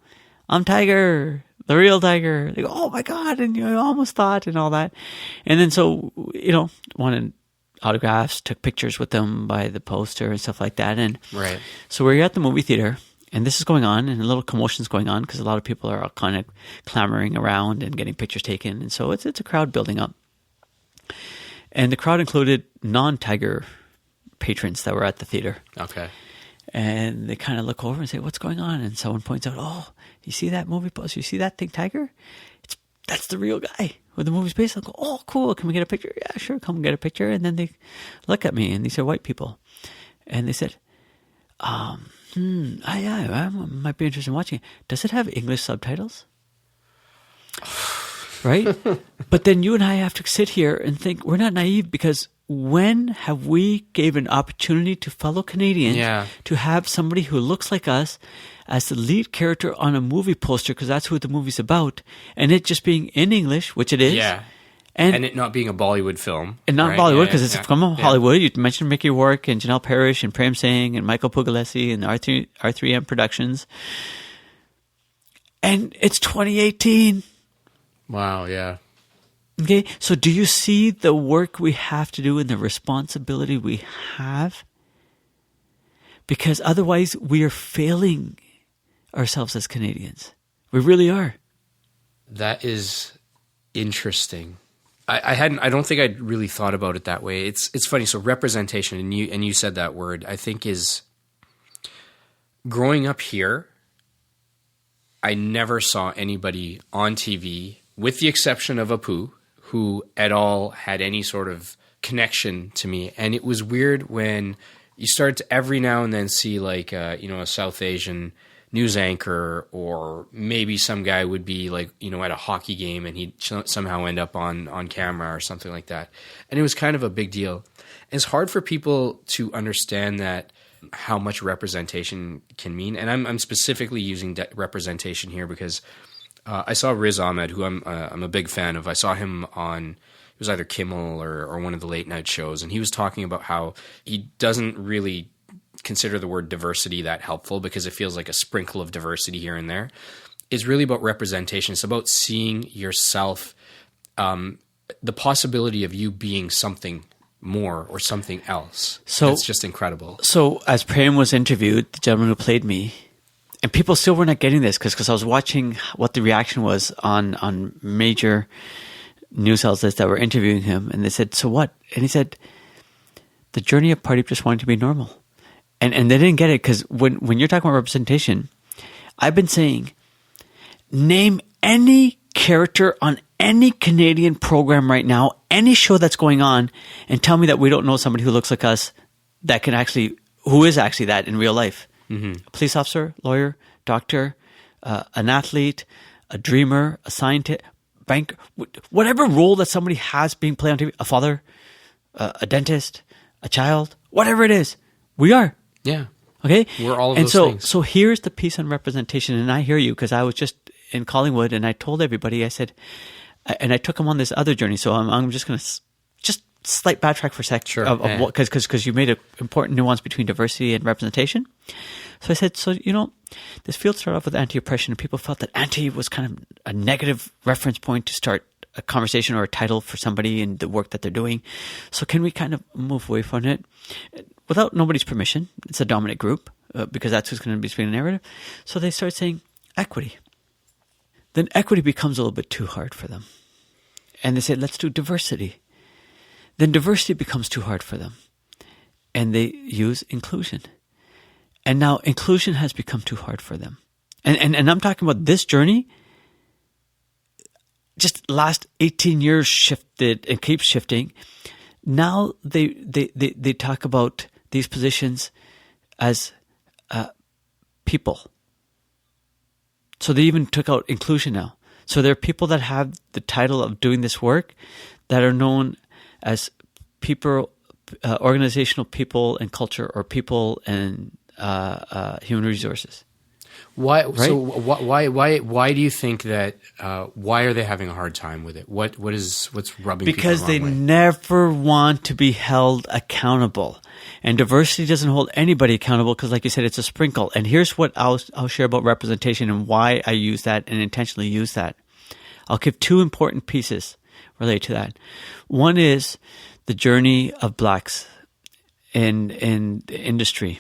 I'm Tiger, the real Tiger. They go, oh my God, and you almost thought, and all that. And then so, wanted autographs, took pictures with them by the poster and stuff like that. And right. So we're at the movie theater, And this is going on, and a little commotion's going on because a lot of people are kind of clamoring around and getting pictures taken. And so it's a crowd building up. And the crowd included non-Tiger patrons that were at the theater. Okay. And they kind of look over and say, what's going on? And someone points out, oh, you see that movie poster? You see that thing, Tiger? That's the real guy who the movie's based on. I go, oh, cool. Can we get a picture? Yeah, sure. Come get a picture. And then they look at me, and these are white people. And they said, I might be interested in watching it. Does it have English subtitles? Right? But then you and I have to sit here and think we're not naive, because when have we gave an opportunity to fellow Canadians to have somebody who looks like us as the lead character on a movie poster, because that's what the movie's about, and it just being in English, which it is. Yeah. And it not being a Bollywood film. And not right? Bollywood, because it's from Hollywood. You mentioned Mickey Rourke and Janel Parrish and Prem Singh and Michael Pugliese and R3M Productions. And it's 2018. Wow, yeah. Okay, so do you see the work we have to do and the responsibility we have? Because otherwise we are failing ourselves as Canadians. We really are. That is interesting. I don't think I'd really thought about it that way. It's funny. So representation, and you said that word, I think is growing up here. I never saw anybody on TV, with the exception of Apu, who at all had any sort of connection to me. And it was weird when you start to every now and then see like a South Asian news anchor, or maybe some guy would be like, at a hockey game and he'd somehow end up on camera or something like that. And it was kind of a big deal. And it's hard for people to understand that, how much representation can mean. And I'm specifically using representation here because I saw Riz Ahmed, who I'm a big fan of. I saw him on, it was either Kimmel or one of the late night shows. And he was talking about how he doesn't really consider the word diversity that helpful, because it feels like a sprinkle of diversity here and there. It's really about representation. It's about seeing yourself, the possibility of you being something more or something else. So it's just incredible. So as Prem was interviewed, the gentleman who played me, and people still were not getting this because I was watching what the reaction was on major news outlets that were interviewing him, and they said, so what? And he said, the journey of Pardeep just wanting to be normal. And they didn't get it, because when you're talking about representation, I've been saying, name any character on any Canadian program right now, any show that's going on, and tell me that we don't know somebody who looks like us who is actually that in real life. Mm-hmm. A police officer, lawyer, doctor, an athlete, a dreamer, a scientist, banker, whatever role that somebody has being played on TV, a father, a dentist, a child, whatever it is, we are. Yeah. Okay? We're all of those things. So here's the piece on representation, and I hear you, because I was just in Collingwood, and I told everybody, I said, and I took them on this other journey, so I'm just going to just slight backtrack for a sec. Sure. Because you made an important nuance between diversity and representation. So I said, this field started off with anti-oppression, and people felt that anti was kind of a negative reference point to start a conversation or a title for somebody in the work that they're doing. So can we kind of move away from it without nobody's permission? It's a dominant group, because that's who's going to be speaking the narrative. So they start saying equity. Then equity becomes a little bit too hard for them. And they say, let's do diversity. Then diversity becomes too hard for them. And they use inclusion. And now inclusion has become too hard for them. And I'm talking about this journey, just last 18 years shifted and keeps shifting. Now they talk about these positions as people. So they even took out inclusion now. So there are people that have the title of doing this work that are known as people, organizational people and culture, or people and human resources. Why? Right? So why do you think that? Why are they having a hard time with it? What's rubbing? Because people the they wrong way? never want to be held accountable, and diversity doesn't hold anybody accountable, because, like you said, it's a sprinkle. And here's what I'll share about representation and why I use that and intentionally use that. I'll give two important pieces related to that. One is the journey of blacks in the industry.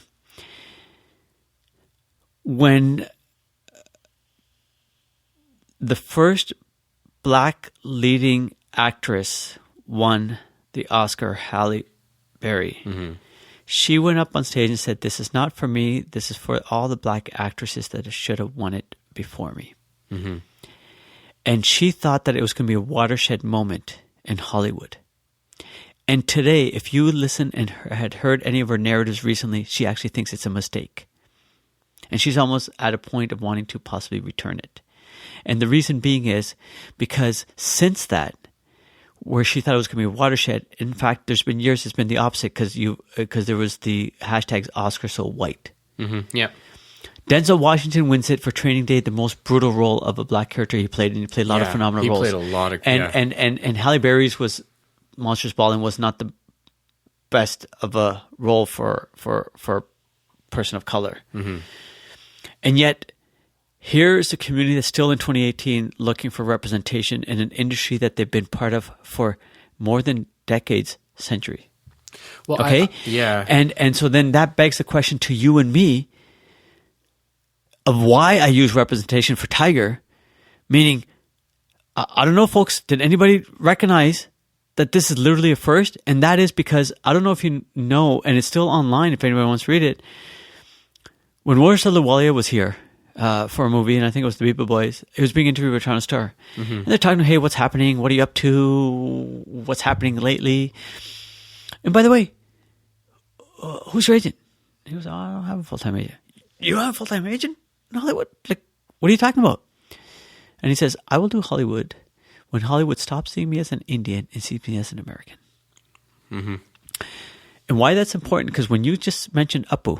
when the first black leading actress won the Oscar, Halle Berry, she went up on stage and said, "This is not for me. This is for all the black actresses that should have won it before me." And she thought that it was going to be a watershed moment in Hollywood. And today, if you listen and had heard any of her narratives recently, she actually thinks it's a mistake. And she's almost at a point of wanting to possibly return it. And the reason being is because since that, where she thought it was going to be a watershed, in fact, there's been years it's been the opposite because there was the hashtags Oscar so white. Yeah. Denzel Washington wins it for Training Day, the most brutal role of a black character he played, and he played a lot of phenomenal roles. He played a lot of and Halle Berry's was Monsters Ball and was not the best of a role for a person of color. And yet, here's a community that's still in 2018 looking for representation in an industry that they've been part of for more than decades, century. Well, okay? Yeah. And so then that begs the question to you and me of why I use representation for Tiger, meaning, I don't know, folks, did anybody recognize that this is literally a first? And that is because, I don't know if you know, and it's still online if anybody wants to read it, when Waris Ahluwalia was here for a movie, and I think it was The Beeple Boys, he was being interviewed by Toronto Star. And they're talking, hey, what's happening? What are you up to? What's happening lately? And by the way, who's your agent? He goes, I don't have a full-time agent. You have a full-time agent in Hollywood? Like, what are you talking about? And he says, I will do Hollywood when Hollywood stops seeing me as an Indian and sees me as an American. And why that's important, because when you just mentioned Apu,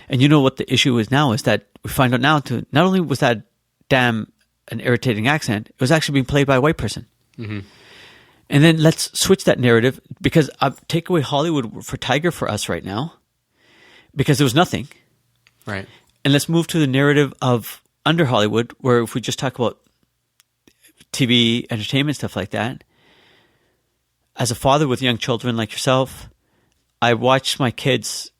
and you know what the issue is now, is that we find out now, to not only was that damn an irritating accent, it was actually being played by a white person. And then let's switch that narrative, because take away Hollywood for Tiger for us right now, because there was nothing. Right. And let's move to the narrative of under Hollywood, where if we just talk about TV, entertainment, stuff like that. As a father with young children like yourself, I watched my kids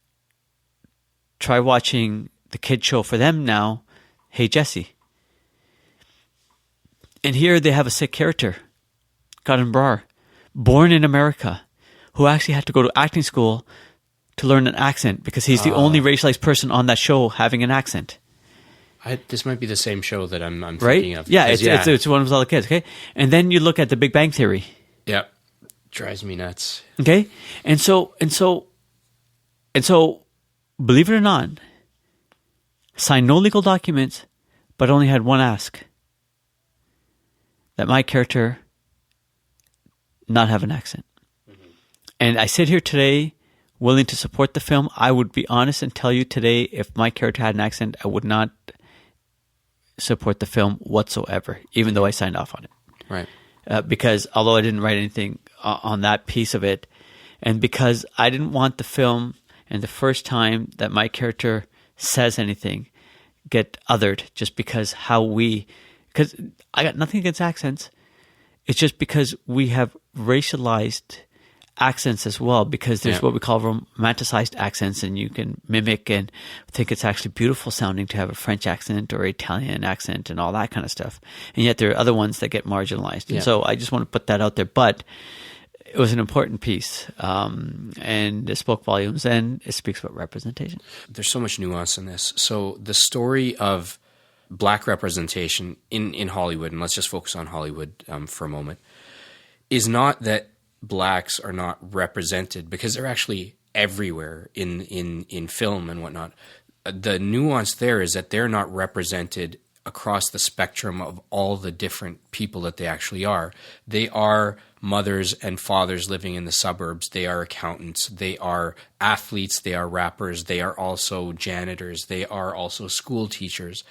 try watching the kid show for them now, Hey Jesse. And here they have a Sikh character, Karan Brar, born in America, who actually had to go to acting school to learn an accent because he's the only racialized person on that show having an accent. This might be the same show that I'm right? thinking of. Yeah, it's one of those other kids, okay? And then you look at The Big Bang Theory. Yeah. Drives me nuts. Okay? And so, believe it or not, signed no legal documents, but only had one ask. That my character not have an accent. And I sit here today willing to support the film. I would be honest and tell you today, if my character had an accent, I would not support the film whatsoever, even though I signed off on it. Right. Because although I didn't write anything on that piece of it, and because I didn't want the film and the first time that my character says anything get othered just because because I got nothing against accents. It's just because we have racialized accents as well, because there's what we call romanticized accents, and you can mimic and think it's actually beautiful sounding to have a French accent or Italian accent and all that kind of stuff. And yet there are other ones that get marginalized. And so I just want to put that out there. But it was an important piece, and it spoke volumes, and it speaks about representation. There's so much nuance in this. So the story of black representation in Hollywood, and let's just focus on Hollywood for a moment, is not that blacks are not represented, because they're actually everywhere in film and whatnot. The nuance there is that they're not represented across the spectrum of all the different people that they actually are. They are mothers and fathers living in the suburbs. They are accountants. They are athletes. They are rappers. They are also janitors. They are also school teachers.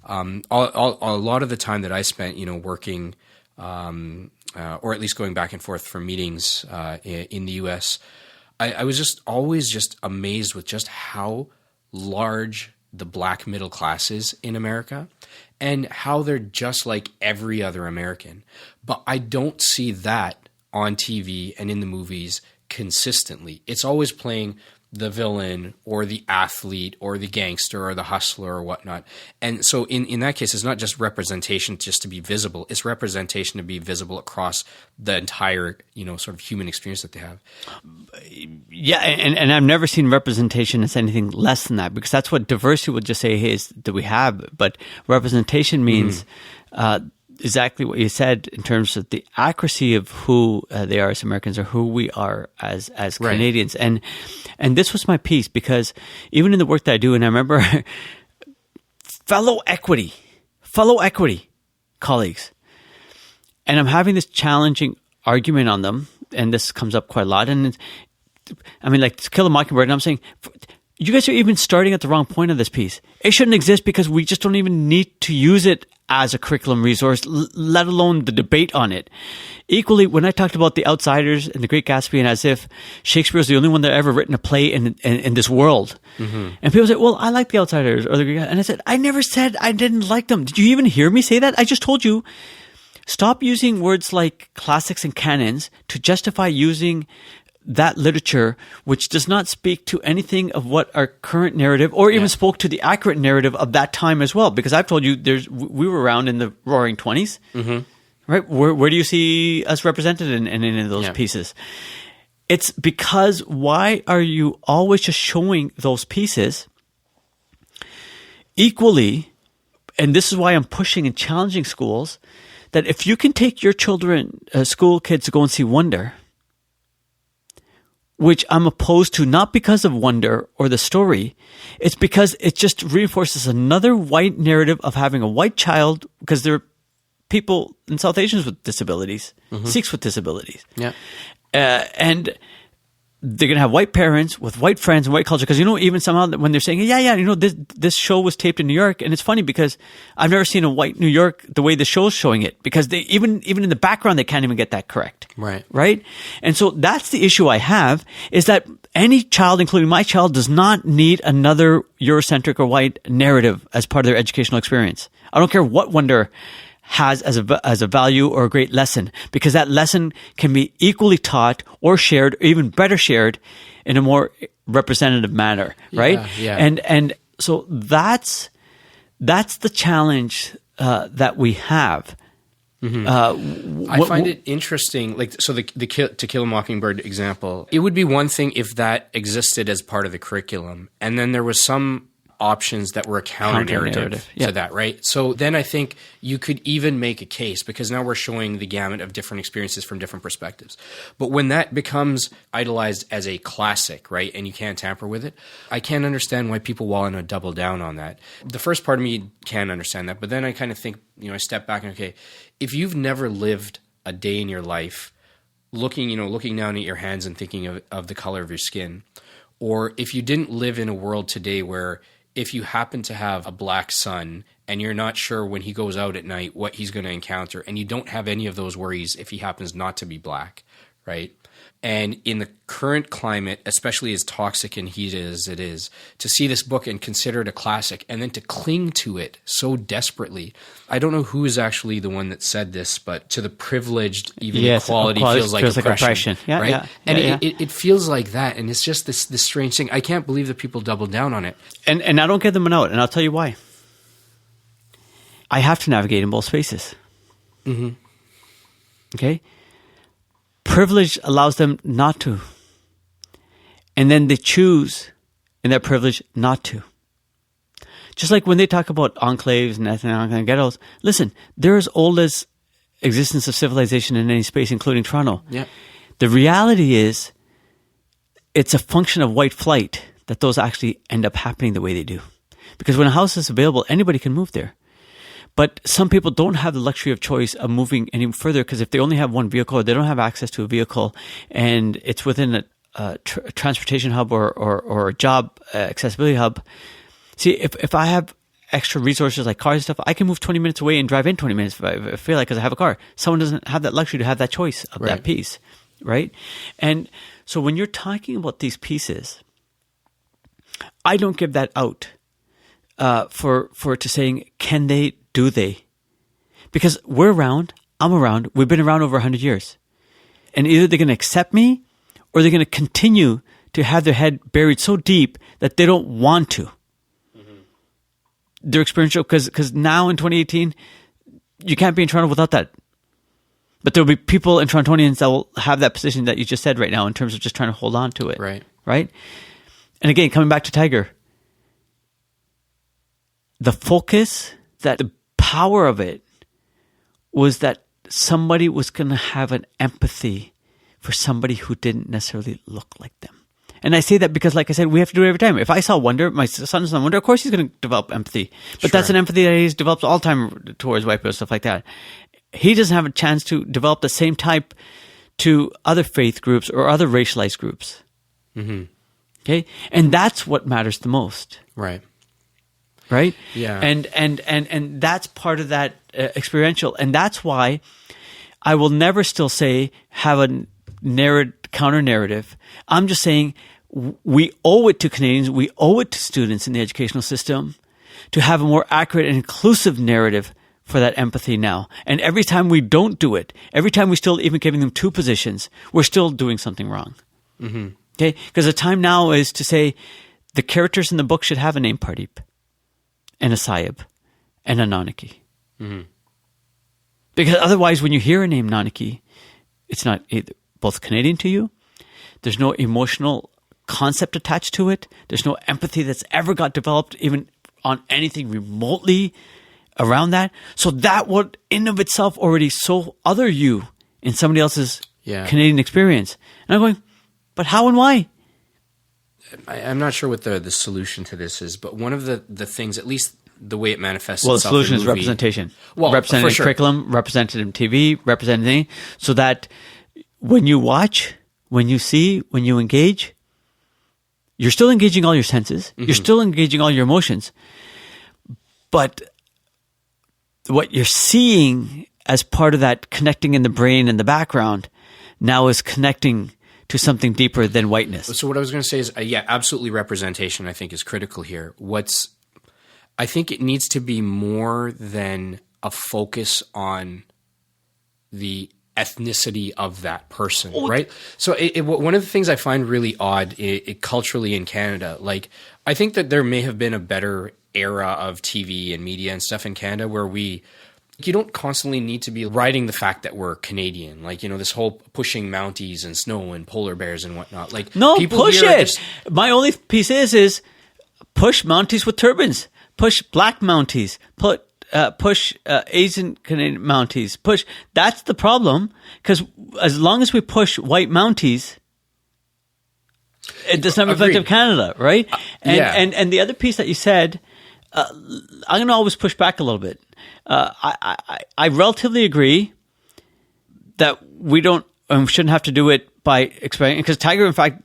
A lot of the time that I spent, working, or at least going back and forth for meetings in the U.S., I was just always just amazed with just how large the black middle class is in America, and how they're just like every other American. But I don't see that on TV and in the movies consistently. It's always playing the villain or the athlete or the gangster or the hustler or whatnot. And so in that case, it's not just representation just to be visible. It's representation to be visible across the entire, sort of human experience that they have. Yeah, and I've never seen representation as anything less than that, because that's what diversity would just say, hey, is that we have. But representation means exactly what you said in terms of the accuracy of who they are as Americans or who we are as Canadians. And this was my piece, because even in the work that I do, and I remember fellow equity colleagues, and I'm having this challenging argument on them, and this comes up quite a lot. And like To Kill a Mockingbird, and I'm saying, you guys are even starting at the wrong point of this piece. It shouldn't exist because we just don't even need to use it as a curriculum resource, let alone the debate on it. Equally, when I talked about The Outsiders and The Great Gatsby, and as if Shakespeare is the only one that ever written a play in this world. And people say, well, I like The Outsiders or The Great Gatsby. And I said, I never said I didn't like them. Did you even hear me say that? I just told you, stop using words like classics and canons to justify using that literature, which does not speak to anything of what our current narrative, or even spoke to the accurate narrative of that time as well. Because I've told you, we were around in the Roaring 20s, right? Where do you see us represented in any of those pieces? It's because, why are you always just showing those pieces equally? And this is why I'm pushing and challenging schools, that if you can take your children, school kids, to go and see Wonder, which I'm opposed to, not because of Wonder or the story, it's because it just reinforces another white narrative of having a white child, because there are people in South Asians with disabilities, Sikhs with disabilities. And they're going to have white parents with white friends and white culture. Because, even somehow when they're saying, this show was taped in New York. And it's funny because I've never seen a white New York the way the show's showing it, because they even in the background, they can't even get that correct. Right. And so that's the issue I have, is that any child, including my child, does not need another Eurocentric or white narrative as part of their educational experience. I don't care what Wonder has as a value or a great lesson, because that lesson can be equally taught or shared, or even better shared, in a more representative manner, right? And so that's the challenge that we have. I find it interesting, So the To Kill a Mockingbird example, it would be one thing if that existed as part of the curriculum, and then there was some options that were a counter-narrative to that, right? So then I think you could even make a case, because now we're showing the gamut of different experiences from different perspectives. But when that becomes idolized as a classic, right, and you can't tamper with it, I can't understand why people want to double down on that. The first part of me can understand that, but then I kind of think, I step back and, okay, if you've never lived a day in your life looking down at your hands and thinking of the color of your skin, or if you didn't live in a world today where if you happen to have a black son and you're not sure when he goes out at night what he's going to encounter, and you don't have any of those worries if he happens not to be black, right? And in the current climate, especially as toxic and heated as it is, to see this book and consider it a classic and then to cling to it so desperately. I don't know who is actually the one that said this, but to the privileged, even equality feels like oppression. Right? It feels like that. And it's just this strange thing. I can't believe that people double down on it. And I don't get them out. And I'll tell you why. I have to navigate in both spaces. Okay? Privilege allows them not to. And then they choose in their privilege not to. Just like when they talk about enclaves and ethnic ghettos, listen, they're as old as existence of civilization in any space, including Toronto. The reality is, it's a function of white flight that those actually end up happening the way they do. Because when a house is available, anybody can move there. But some people don't have the luxury of choice of moving any further, because if they only have one vehicle, or they don't have access to a vehicle, and it's within a transportation hub or a job accessibility hub. See, if I have extra resources like cars and stuff, I can move 20 minutes away and drive in 20 minutes if I feel like, because I have a car. Someone doesn't have that luxury to have that choice of that piece, right? And so when you're talking about these pieces, I don't give that out for to saying, can they, do they? Because we're around, I'm around, we've been around over 100 years. And either they're going to accept me, or they're going to continue to have their head buried so deep that they don't want to. They're experiential because now in 2018, you can't be in Toronto without that. But there'll be people in Torontonians that will have that position that you just said right now in terms of just trying to hold on to it. Right? And again, coming back to Tiger, the focus, that the power of it was that somebody was going to have an empathy for somebody who didn't necessarily look like them. And I say that because, like I said, we have to do it every time. If I saw Wonder, my son's on Wonder, of course he's going to develop empathy. But that's an empathy that he's developed all the time towards white people, stuff like that. He doesn't have a chance to develop the same type to other faith groups or other racialized groups. Okay? And that's what matters the most. Right? Yeah. And that's part of that experiential. And that's why I will never still say have a counter-narrative. I'm just saying we owe it to Canadians, we owe it to students in the educational system to have a more accurate and inclusive narrative for that empathy now. And every time we don't do it, every time we still even giving them two positions, we're still doing something wrong. Okay? Because the time now is to say the characters in the book should have a name, Pardeep, and a Sahib, and a Nanaki. Because otherwise, when you hear a name Nanaki, it's not both Canadian to you. There's no emotional concept attached to it. There's no empathy that's ever got developed even on anything remotely around that. So that would in of itself already so other you in somebody else's Canadian experience. And I'm going, but how and why? I'm not sure what the solution to this is, but one of the things, at least the way it manifests the itself solution in is movie, representation. Well, represented for sure. curriculum, represented in TV, represented so that when you watch, when you see, when you engage, you're still engaging all your senses. You're still engaging all your emotions. But what you're seeing as part of that connecting in the brain and the background now is connecting to something deeper than whiteness. So what I was going to say is, absolutely representation I think is critical here. I think it needs to be more than a focus on the ethnicity of that person, right? So one of the things I find really odd culturally in Canada, like I think that there may have been a better era of TV and media and stuff in Canada where you don't constantly need to be writing the fact that we're Canadian. Like, this whole pushing Mounties and snow and polar bears and whatnot. Like, no, people push here it. My only piece is push Mounties with turbans, push black Mounties, push Asian Canadian Mounties, push. That's the problem. Because as long as we push white Mounties, it does not reflect Canada, right? And the other piece that you said, I'm going to always push back a little bit. I relatively agree that we don't and shouldn't have to do it by explaining, because Tiger, in fact,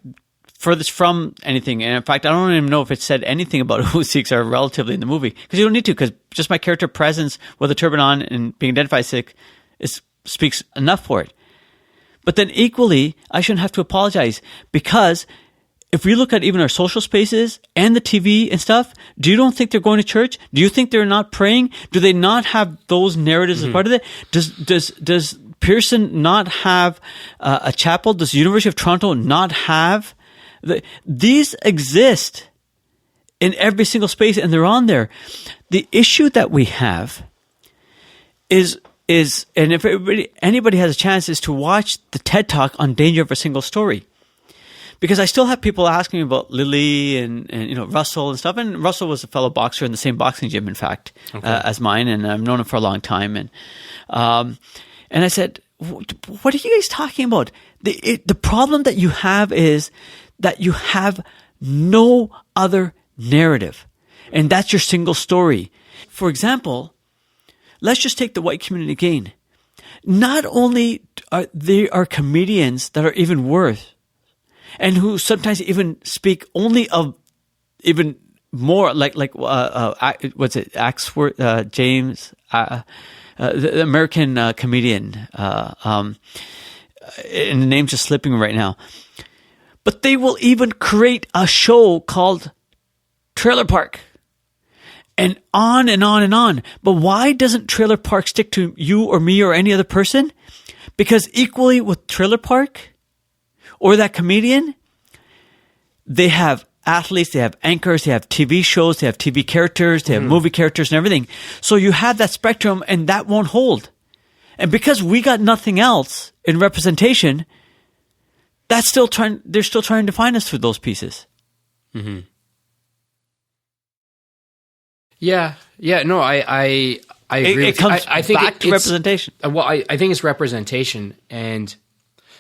furthest from anything. And in fact, I don't even know if it said anything about who Sikhs are relatively in the movie, because you don't need to, because just my character presence with a turban on and being identified Sikh speaks enough for it. But then equally, I shouldn't have to apologize, because if we look at even our social spaces and the TV and stuff, do you don't think they're going to church? Do you think they're not praying? Do they not have those narratives as part of it? Does Pearson not have a chapel? Does the University of Toronto not have? These exist in every single space, and they're on there. The issue that we have is, and if anybody has a chance, is to watch the TED Talk on Danger of a Single Story. Because I still have people asking me about Lily and Russell and stuff. And Russell was a fellow boxer in the same boxing gym, in fact, as mine. And I've known him for a long time. And I said, what are you guys talking about? The problem that you have is that you have no other narrative. And that's your single story. For example, let's just take the white community again. Not only are there comedians that are even worse, and who sometimes even speak only of even more like what's it, Axworth, James, the American comedian, and the name's just slipping right now. But they will even create a show called Trailer Park, and on and on and on. But why doesn't Trailer Park stick to you or me or any other person? Because equally with Trailer Park, or that comedian, they have athletes, they have anchors, they have TV shows, they have TV characters, they have movie characters and everything. So you have that spectrum, and that won't hold. And because we got nothing else in representation, they're still trying to define us through those pieces. Mm-hmm. Yeah. No, I agree. It comes back to representation. Well, I think it's representation. And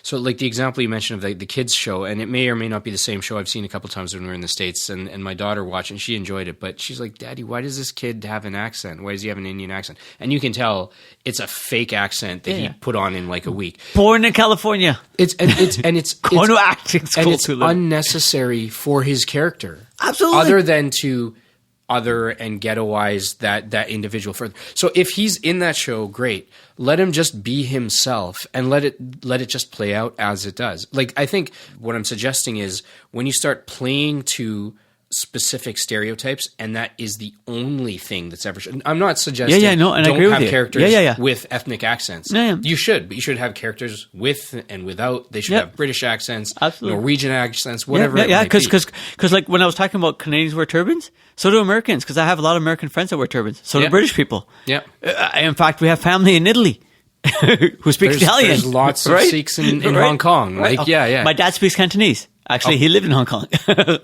so like the example you mentioned of the kids show, and it may or may not be the same show I've seen a couple times when we were in the States, and my daughter watched and she enjoyed it, but she's like, Daddy, why does this kid have an accent? Why does he have an Indian accent? And you can tell it's a fake accent that he put on in like a week. Born in California. It's going to acting school, and it's unnecessary for his character. Absolutely. Other than to other and ghettoize that individual further. So if he's in that show, great. Let him just be himself and let it just play out as it does. Like, I think what I'm suggesting is when you start playing to specific stereotypes, and that is the only thing that's ever. I'm not suggesting. And don't I agree have with you. characters with ethnic accents. Yeah. You should, but you should have characters with and without. They should have British accents, Norwegian accents, whatever. Because like when I was talking about Canadians wear turbans, so do Americans. Because I have a lot of American friends that wear turbans. So do British people. Yeah. In fact, we have family in Italy who speaks Italian. There's lots of Sikhs in Hong Kong. Like, My dad speaks Cantonese. Actually, he lived in Hong Kong,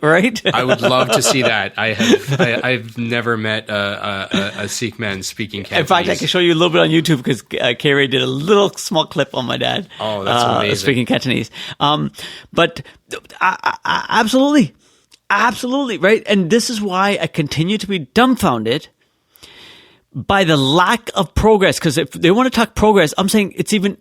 right? I would love to see that. I've never met a Sikh man speaking Cantonese. In fact, I can show you a little bit on YouTube because K-Ray did a little small clip on my dad. Oh, that's amazing. Speaking Cantonese. But absolutely, right? And this is why I continue to be dumbfounded by the lack of progress. Because if they want to talk progress, I'm saying it's even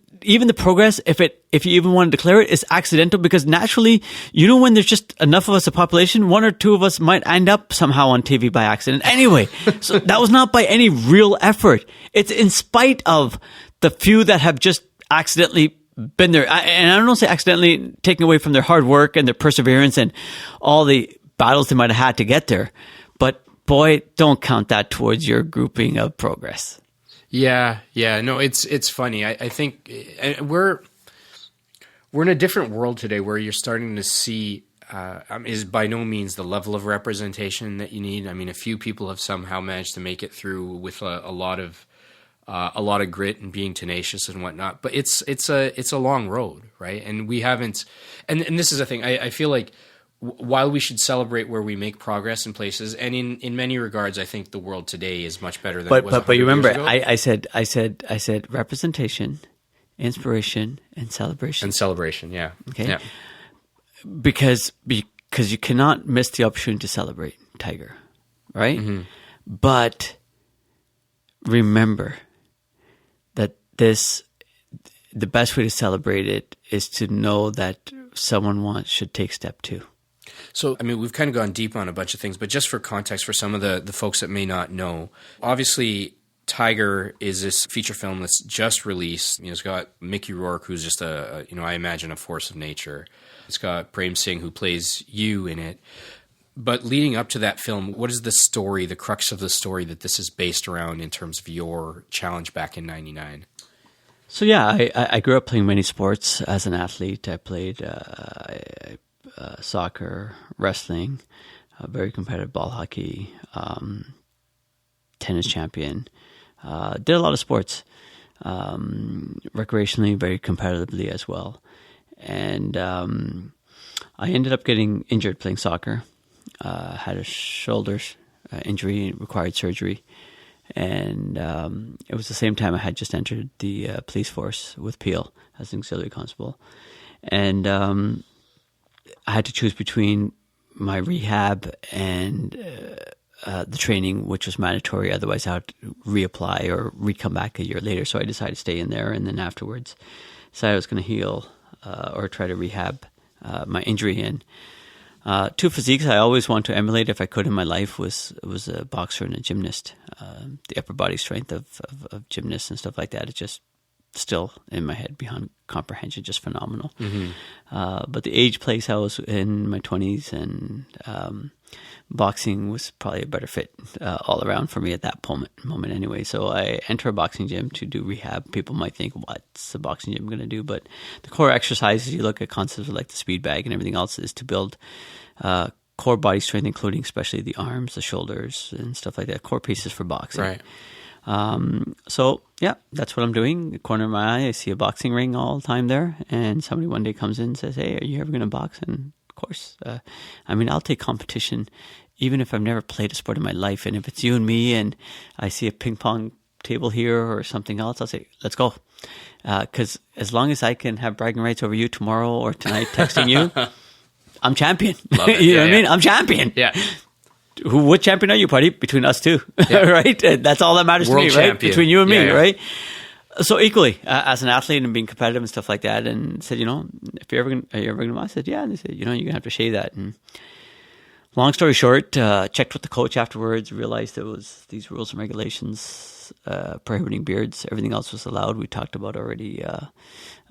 the progress, if you even want to declare it, is accidental, because naturally, when there's just enough of us, a population, one or two of us might end up somehow on TV by accident. Anyway, so that was not by any real effort. It's in spite of the few that have just accidentally been there. And I don't say accidentally taking away from their hard work and their perseverance and all the battles they might have had to get there. But boy, don't count that towards your grouping of progress. Yeah. No, it's funny. I think we're in a different world today where you're starting to see is by no means the level of representation that you need. I mean, a few people have somehow managed to make it through with a lot of grit and being tenacious and whatnot. But it's a long road, right? And we haven't. And this is the thing. I feel like while we should celebrate where we make progress in places, and in many regards, I think the world today is much better than it was. But you remember, I said representation, inspiration, and celebration. And celebration, yeah. Okay. Yeah. Because you cannot miss the opportunity to celebrate Tiger, right? Mm-hmm. But remember that the best way to celebrate it is to know that someone should take step two. So, I mean, we've kind of gone deep on a bunch of things, but just for context for some of the folks that may not know, obviously Tiger is this feature film that's just released. It's got Mickey Rourke, who's just I imagine a force of nature. It's got Prem Singh, who plays you in it. But leading up to that film, what is the story, the crux of the story that this is based around in terms of your challenge back in 99? So yeah, I grew up playing many sports as an athlete. I played soccer, wrestling, very competitive ball hockey, tennis champion. Did a lot of sports, recreationally, very competitively as well. And I ended up getting injured playing soccer. Had a shoulder injury, required surgery. And it was the same time I had just entered the police force with Peel as an auxiliary constable. And I had to choose between my rehab and the training, which was mandatory. Otherwise, I had to reapply or come back a year later. So I decided to stay in there. And then afterwards, decided I was going to heal or try to rehab my injury. And two physiques I always wanted to emulate if I could in my life was a boxer and a gymnast. The upper body strength of gymnasts and stuff like that. still in my head beyond comprehension, just phenomenal. But the age plays, I was in my 20s, and boxing was probably a better fit all around for me at that moment anyway. So I enter a boxing gym to do rehab. People might think, what's a boxing gym going to do? But the core exercises, you look at concepts like the speed bag and everything else, is to build core body strength, including especially the arms, the shoulders, and stuff like that. Core pieces for boxing. Right. So yeah, that's what I'm doing. The corner of my eye, I see a boxing ring all the time there, and somebody one day comes in and says, "Hey, are you ever going to box?" And of course, I'll take competition, even if I've never played a sport in my life. And if it's you and me, and I see a ping pong table here or something else, I'll say, "Let's go," because as long as I can have bragging rights over you tomorrow or tonight, texting you, I'm champion. Love it. You know what I mean? I'm champion. Yeah. What champion are you, Pardeep? Between us two, right? That's all that matters World to me, right? champion. Between you and me, Yeah. right? So equally, as an athlete and being competitive and stuff like that, and said, if are you ever going to? I said, yeah. And they said, you're going to have to shave that. And long story short, checked with the coach afterwards, realized there was these rules and regulations prohibiting beards. Everything else was allowed. We talked about already.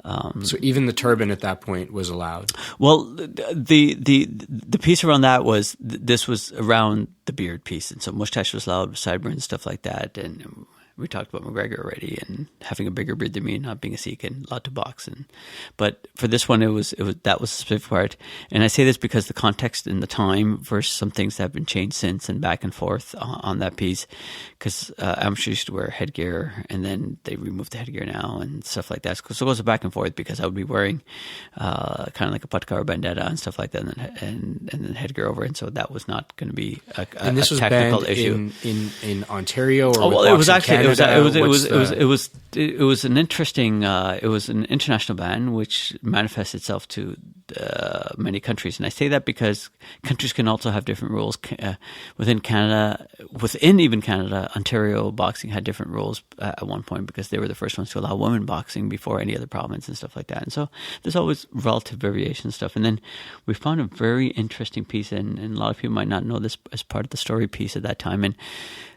So even the turban at that point was allowed. Well, the piece around that was this was around the beard piece, and so mustache was allowed, sideburns, stuff like that, and we talked about McGregor already, and having a bigger beard than me, and not being a Sikh, and allowed to box. But for this one, it was that was the specific part. And I say this because the context and the time versus some things that have been changed since, and back and forth on that piece. Because amateurs used to wear headgear, and then they removed the headgear now and stuff like that. So it goes back and forth, because I would be wearing kind of like a patka or bandana and stuff like that, and then headgear over, and so that was not going to be a technical issue in Ontario. Or well, it was actually Canada? it was an interesting it was an international ban which manifests itself to many countries, and I say that because countries can also have different rules within Canada. Within even Canada, Ontario boxing had different rules at one point, because they were the first ones to allow women boxing before any other province and stuff like that. And so there's always relative variation and stuff. And then we found a very interesting piece, and a lot of people might not know this as part of the story piece at that time. And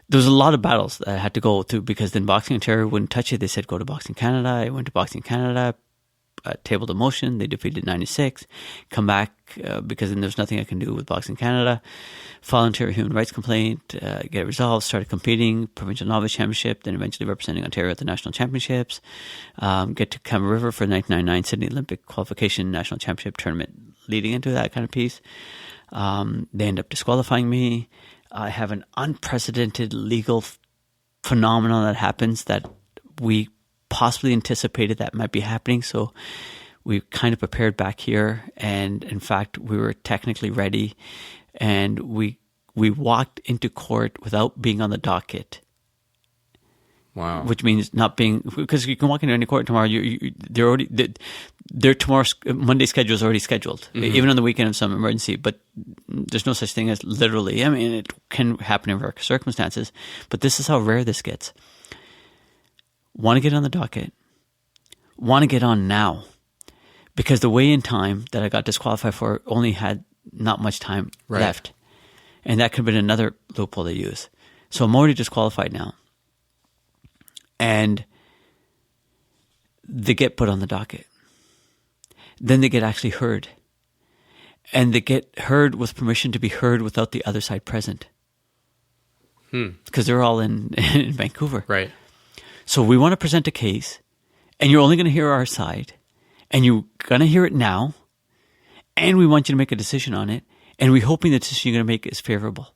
there was a lot of battles that I had to go through, because then Boxing Ontario wouldn't touch it. They said, go to Boxing Canada. I went to Boxing Canada, tabled a motion. They defeated 9-6. Come back, because then there's nothing I can do with Boxing Canada. File Ontario human rights complaint, get it resolved, started competing, provincial novice championship, then eventually representing Ontario at the national championships. Get to Kama River for the 1999 Sydney Olympic qualification national championship tournament leading into that kind of piece. They end up disqualifying me. I have an unprecedented legal phenomenon that happens that we possibly anticipated that might be happening. So we kind of prepared back here, and in fact, we were technically ready, and we walked into court without being on the docket. Wow. Which means not being, because you can walk into any court tomorrow. They're already, their tomorrow's Monday schedule is already scheduled, even on the weekend of some emergency. But there's no such thing as literally. I mean, it can happen in rare circumstances, but this is how rare this gets. Want to get on the docket? Want to get on now? Because the weigh-in time that I got disqualified for only had not much time left, and that could have been another loophole they use. So I'm already disqualified now. And they get put on the docket. Then they get actually heard. And they get heard with permission to be heard without the other side present. Because they're all in Vancouver. Right. So we want to present a case, and you're only going to hear our side, and you're going to hear it now, and we want you to make a decision on it, and we're hoping the decision you're going to make is favorable.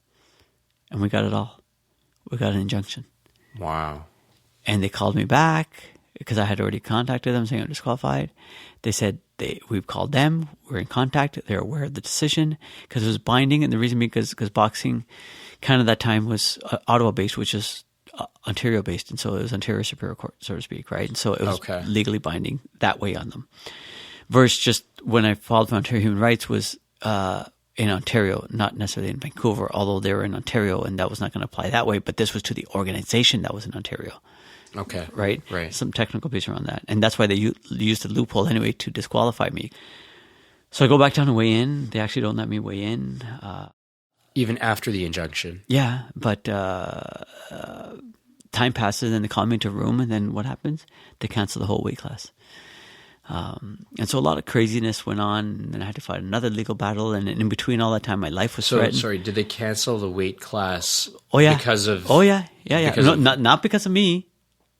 And we got it all. We got an injunction. Wow. And they called me back, because I had already contacted them saying I'm disqualified. They said we've called them. We're in contact. They're aware of the decision, because it was binding. And the reason because boxing kind of that time was Ottawa-based, which is Ontario-based. And so it was Ontario Superior Court, so to speak, right? And so it was legally binding that way on them. Versus just when I filed for Ontario Human Rights was in Ontario, not necessarily in Vancouver, although they were in Ontario, and that was not going to apply that way. But this was to the organization that was in Ontario. Okay. Right? Right. Some technical piece around that. And that's why they used the loophole anyway to disqualify me. So I go back down to weigh in. They actually don't let me weigh in. Even after the injunction? Yeah, but time time passes and they call me into a room, and then what happens? They cancel the whole weight class. And so a lot of craziness went on, and then I had to fight another legal battle. And in between all that time, my life was threatened. Sorry, did they cancel the weight class? Oh yeah, because of? Oh yeah. No, not because of me.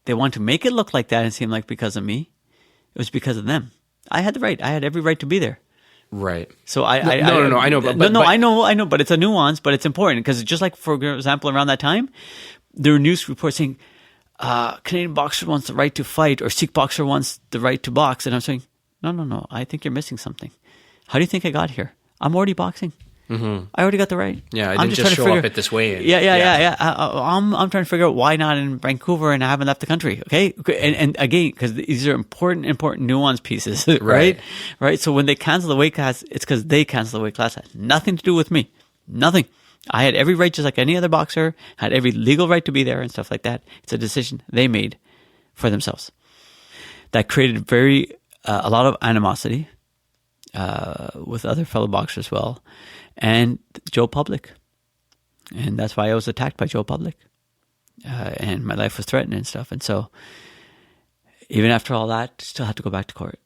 They want to make it look like that and seem like because of me. It was because of them. I had the right. I had every right to be there. Right. So I know, I know, but I know, but it's a nuance, but it's important because just like, for example, around that time, there were news reports saying Canadian boxer wants the right to fight, or Sikh boxer wants the right to box, and I'm saying, no, I think you're missing something. How do you think I got here? I'm already boxing. Mm-hmm. I already got the right. Yeah, I didn't just show up at this weigh-in. Yeah. I'm trying to figure out why not in Vancouver, and I haven't left the country. Okay, and again, because these are important nuance pieces, right? So when they cancel the weight class, it's because they cancel the weight class. It had nothing to do with me. Nothing. I had every right, just like any other boxer, had every legal right to be there and stuff like that. It's a decision they made for themselves. That created a lot of animosity with other fellow boxers as well. And Joe Public. And that's why I was attacked by Joe Public. And my life was threatened and stuff. And so even after all that, still had to go back to court.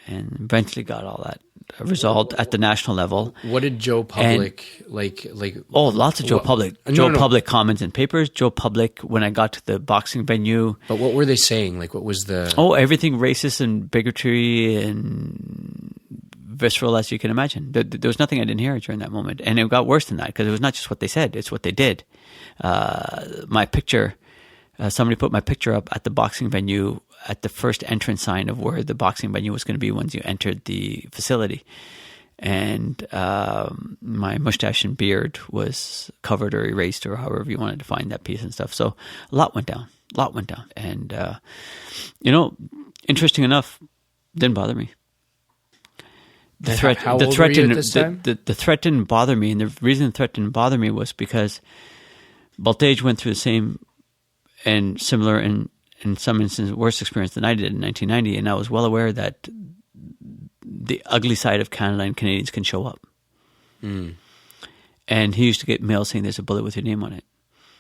And eventually got all that resolved at the national level. What did Joe Public like? Oh, lots of Joe Public. Joe Public comments in papers. Joe Public, when I got to the boxing venue. But what were they saying? Like, what was the... Oh, everything racist and bigotry and visceral as you can imagine. There was nothing I didn't hear during that moment. And it got worse than that, because it was not just what they said, it's what they did. My picture, somebody put my picture up at the boxing venue at the first entrance sign of where the boxing venue was going to be once you entered the facility. And my mustache and beard was covered or erased, or however you want to define that piece and stuff. So a lot went down. And, interesting enough, didn't bother me. The threat didn't bother me, and the reason the threat didn't bother me was because Baltage went through the same and similar and in some instances worse experience than I did in 1990, and I was well aware that the ugly side of Canada and Canadians can show up. Mm. And he used to get mail saying there's a bullet with your name on it.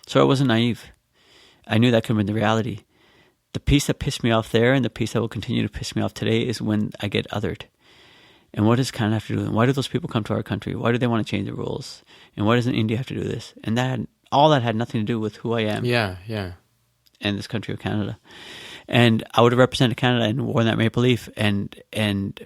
So I wasn't naive. I knew that could have been the reality. The piece that pissed me off there, and the piece that will continue to piss me off today, is when I get othered. And what does Canada have to do? And why do those people come to our country? Why do they want to change the rules? And why doesn't India have to do this? And all that had nothing to do with who I am. Yeah. And this country of Canada. And I would have represented Canada and worn that maple leaf and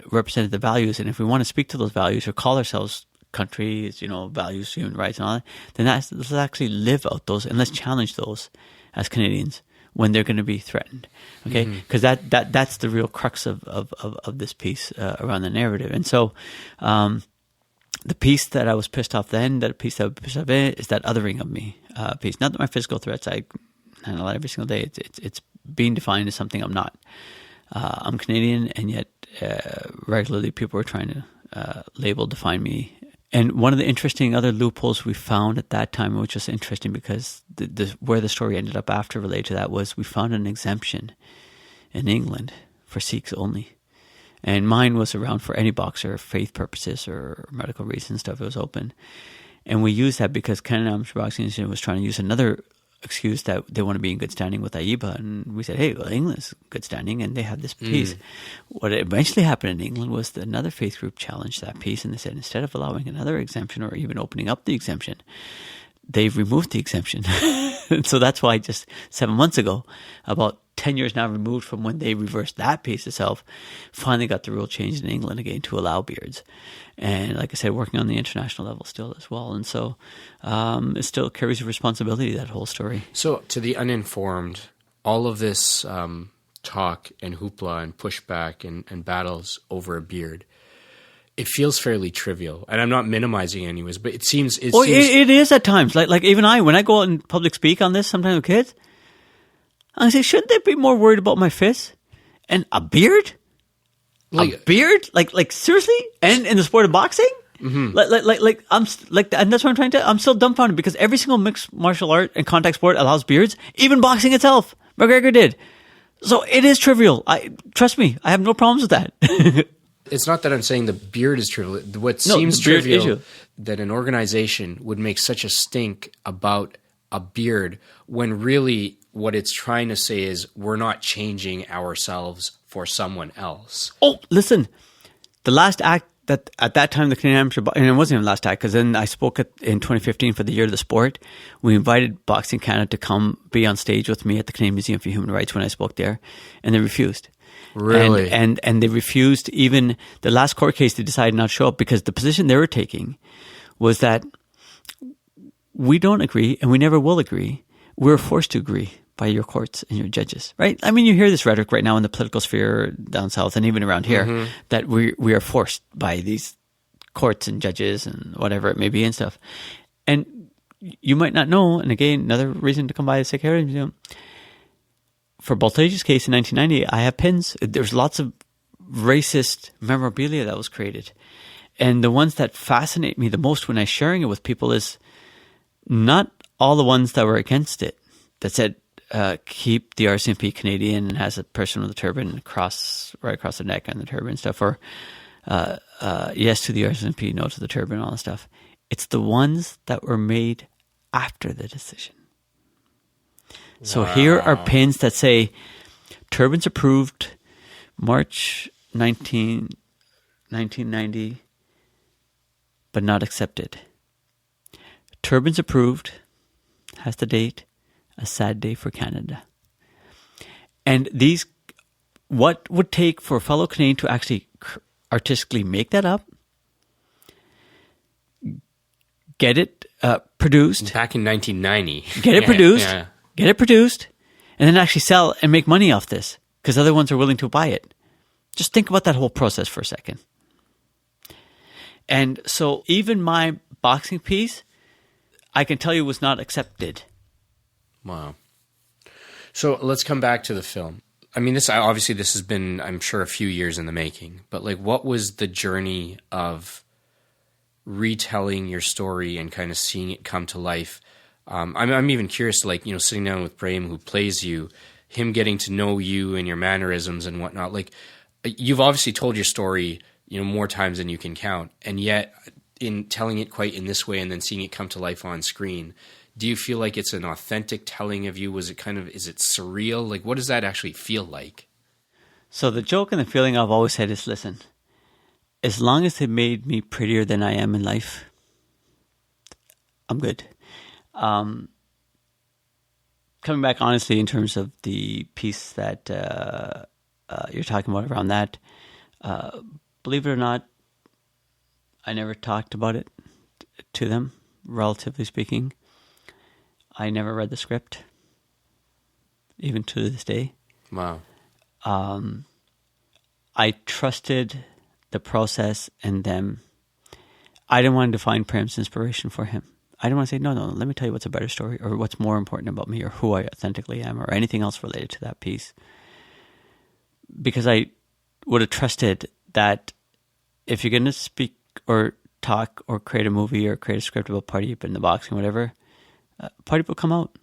represented the values. And if we want to speak to those values or call ourselves countries, values, human rights and all that, then let's actually live out those, and let's challenge those as Canadians when they're going to be threatened. Okay? Because that's the real crux of this piece around the narrative. And so the piece that I was pissed off then, that piece that I was pissed off in, is that othering of me piece. Not that my physical threats, I handle that every single day. It's being defined as something I'm not. I'm Canadian, and yet regularly people are trying to define me. And one of the interesting other loopholes we found at that time, which was interesting because where the story ended up after related to that, was we found an exemption in England for Sikhs only. And mine was around for any boxer, faith purposes or medical reasons, stuff. It was open. And we used that because Canada Amateur Boxing Institute was trying to use another excuse that they want to be in good standing with AIBA. And we said, hey, well, England's good standing and they have this piece. What eventually happened in England was that another faith group challenged that piece, and they said, instead of allowing another exemption or even opening up the exemption, they've removed the exemption. And so that's why just 7 months ago, about 10 years now removed from when they reversed that piece itself, finally got the rule changed in England again to allow beards. And like I said, working on the international level still as well. And so it still carries a responsibility, that whole story. So to the uninformed, all of this talk and hoopla and pushback and battles over a beard, it feels fairly trivial. And I'm not minimizing anyways, but it seems... It is at times. Like even when I go out and public speak on this sometimes with kids, I say, shouldn't they be more worried about my fists? And a beard? A beard? Like seriously? And in the sport of boxing? Mm-hmm. And that's what I'm trying to. I'm still dumbfounded because every single mixed martial art and contact sport allows beards. Even boxing itself, McGregor did. So it is trivial. Trust me, I have no problems with that. It's not that I'm saying the beard is trivial. What seems trivial, that an organization would make such a stink about a beard, when really what it's trying to say is we're not changing ourselves for someone else. Oh, listen, the last act that at that time the Canadian Amateur, and it wasn't even the last act, because then I spoke in 2015 for the Year of the Sport. We invited Boxing Canada to come be on stage with me at the Canadian Museum for Human Rights when I spoke there, and they refused. Really? And they refused. Even the last court case, they decided not to show up because the position they were taking was that we don't agree and we never will agree. We're forced to agree by your courts and your judges, right? I mean, you hear this rhetoric right now in the political sphere down south and even around here that we are forced by these courts and judges and whatever it may be and stuff. And you might not know, and again, another reason to come by the Sikh Heritage Museum, for Baltage's case in 1990, I have pins. There's lots of racist memorabilia that was created. And the ones that fascinate me the most when I'm sharing it with people is not all the ones that were against it, that said, keep the RCMP Canadian and has a person with a turban right across the neck and the turban and stuff, or yes to the RCMP, no to the turban, all that stuff. It's the ones that were made after the decision. So here are pins that say, turbans approved March 1990, but not accepted. Turbans approved, has the date, a sad day for Canada. And these, what would take for a fellow Canadian to actually artistically make that up, get it produced. Back in 1990. Get it produced. Yeah. Get it produced, and then actually sell and make money off this because other ones are willing to buy it. Just think about that whole process for a second. And so even my boxing piece, I can tell you, was not accepted. Wow. So let's come back to the film. I mean, this has been, I'm sure, a few years in the making, but like, what was the journey of retelling your story and kind of seeing it come to life? I'm even curious, like, you know, sitting down with Prem, who plays you, him getting to know you and your mannerisms and whatnot. Like, you've obviously told your story, you know, more times than you can count, and yet in telling it quite in this way and then seeing it come to life on screen, do you feel like it's an authentic telling of you? Is it surreal? Like, what does that actually feel like? So the joke and the feeling I've always said is, listen, as long as it made me prettier than I am in life, I'm good. Coming back honestly in terms of the piece that you're talking about around that, believe it or not, I never talked about it to them, relatively speaking. I never read the script, even to this day. Wow. I trusted the process and them. I didn't want to define Prem's inspiration for him. I didn't want to say, no, let me tell you what's a better story or what's more important about me or who I authentically am or anything else related to that piece. Because I would have trusted that if you're going to speak or talk or create a movie or create a script about Pardeep and the boxing, whatever, Pardeep will come out.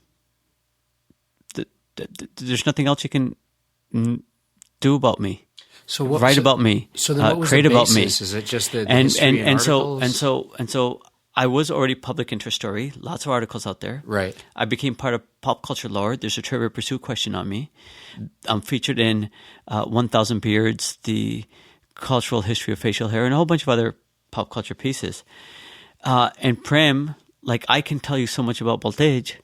There's nothing else you can do about me. Write about me. So then what was create the about basis? me. Is it just the history and so I was already public interest story. Lots of articles out there. Right. I became part of Pop Culture Lore. There's a Trivia Pursuit question on me. I'm featured in 1,000 Beards, the cultural history of facial hair, and a whole bunch of other pop culture pieces. And Prem, like, I can tell you so much about Baltage,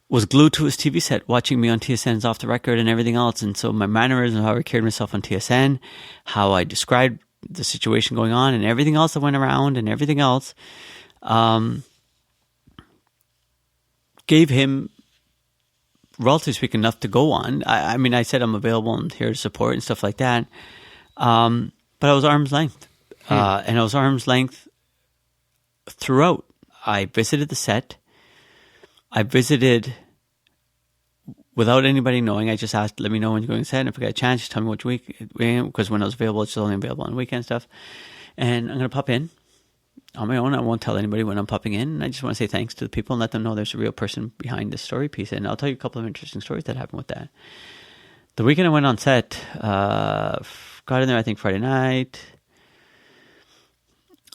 was glued to his TV set watching me on TSN's Off the Record and everything else. And so my mannerisms, how I carried myself on TSN, how I described the situation going on and everything else that went around and everything else, gave him, relatively speaking, enough to go on. I mean, I said I'm available and here to support and stuff like that. But I was arm's length. And I was arm's length throughout. I visited the set. I visited without anybody knowing. I just asked, let me know when you're going to set. And if I got a chance, just tell me which week. Because when I was available, it's only available on weekend stuff. And I'm going to pop in on my own. I won't tell anybody when I'm popping in. And I just want to say thanks to the people and let them know there's a real person behind this story piece. And I'll tell you a couple of interesting stories that happened with that. The weekend I went on set, got in there, I think, Friday night.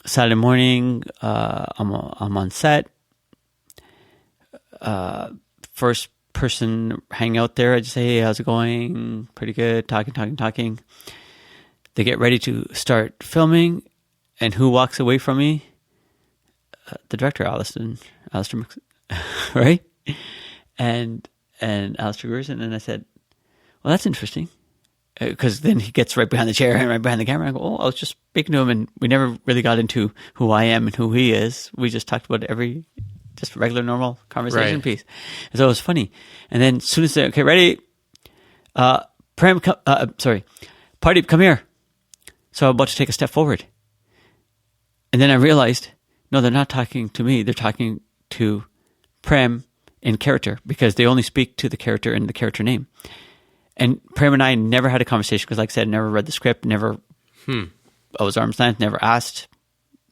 Saturday morning, I'm on set. first person hang out there. I just say, hey, how's it going? Pretty good. Talking. They get ready to start filming, and who walks away from me? The director, Alistair, right? And Alistair Gerson, and I said, well, that's interesting. Because then he gets right behind the chair and right behind the camera. I go, I was just speaking to him, and we never really got into who I am and who he is. We just talked about just regular, normal conversation piece. And so it was funny. And then as soon as they, okay, ready? Prem, Pardeep, come here. So I'm about to take a step forward. And then I realized, no, they're not talking to me. They're talking to Prem in character, because they only speak to the character and the character name. And Prem and I never had a conversation because, like I said, never read the script, never, I was arm's length, never asked,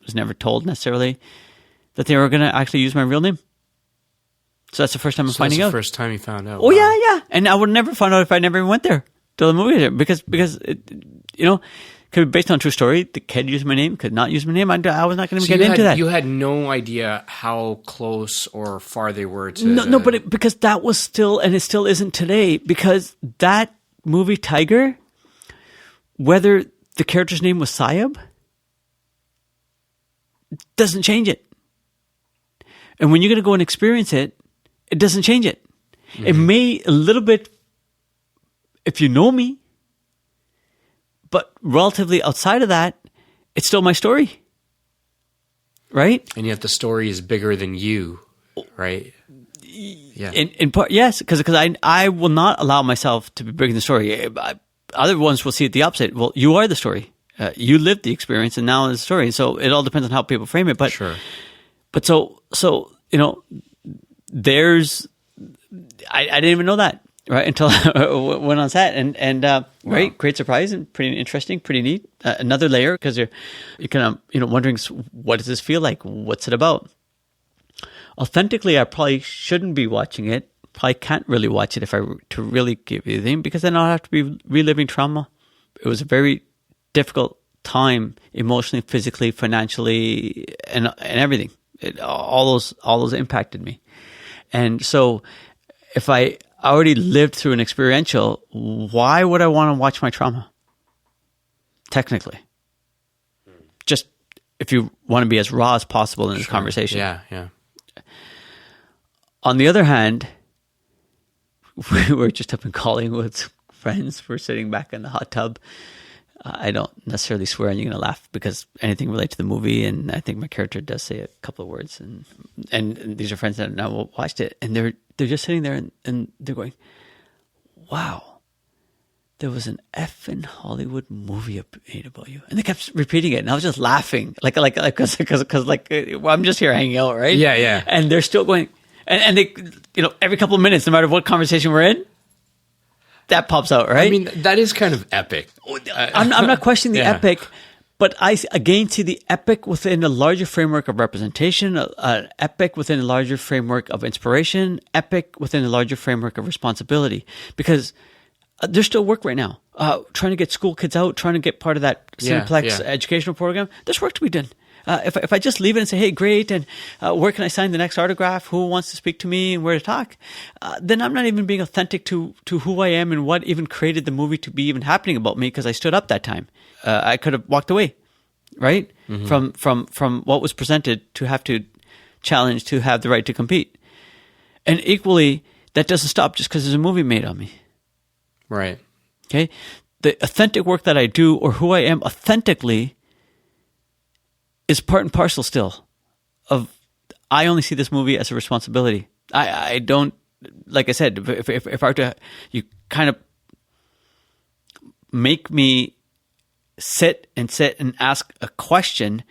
was never told necessarily that they were going to actually use my real name. So that's the first time I'm finding out. That's the first time you found out. Oh, wow. Yeah. And I would never find out if I never even went there to the movie, because it, could be based on a true story. The kid used my name, could not use my name. I was not going to get into that. You had no idea how close or far they were to... No, but because that was still, and it still isn't today, because that movie, Tiger, whether the character's name was Sayab, doesn't change it. And when you're going to go and experience it, it doesn't change it. Mm-hmm. It may a little bit, if you know me, but relatively outside of that, it's still my story. Right? And yet the story is bigger than you, right? Yeah. In part, yes, because I will not allow myself to be bigger than the story. Other ones will see it the opposite. Well, you are the story. You lived the experience, and now it's the story. So it all depends on how people frame it. But sure. But so there's I didn't even know that. Right, until I went on set, and wow. Right, great surprise and pretty interesting, pretty neat. Another layer, because you're kind of wondering, what does this feel like? What's it about? Authentically, I probably shouldn't be watching it. Probably can't really watch it if I were to really give you the thing, because then I'll have to be reliving trauma. It was a very difficult time, emotionally, physically, financially, and everything. All those impacted me, and so if I already lived through an experiential, why would I want to watch my trauma? Technically. Just if you want to be as raw as possible in this conversation. Yeah. On the other hand, we were just up in Collingwood, friends. We're sitting back in the hot tub. I don't necessarily swear, and you're going to laugh because anything related to the movie, and I think my character does say a couple of words, and these are friends that now watched it, and they're just sitting there and they're going, wow, there was an effing Hollywood movie made about you. And they kept repeating it. And I was just laughing. Cause I'm just here hanging out, right? Yeah. And they're still going, and they, every couple of minutes, no matter what conversation we're in, that pops out, right? I mean, that is kind of epic. I'm not questioning the epic, but I again see the epic within a larger framework of representation, epic within a larger framework of inspiration, epic within a larger framework of responsibility. Because there's still work right now. Trying to get school kids out, trying to get part of that Cineplex educational program. There's work to be done. If I just leave it and say, hey, great, and where can I sign the next autograph? Who wants to speak to me and where to talk? Then I'm not even being authentic to who I am and what even created the movie to be even happening about me, because I stood up that time. I could have walked away, right? Mm-hmm. From what was presented to have to challenge, to have the right to compete. And equally, that doesn't stop just because there's a movie made on me. Right. Okay? The authentic work that I do, or who I am authentically, is part and parcel still of, I only see this movie as a responsibility. I don't, like I said, if I were to, you kind of make me sit and ask a question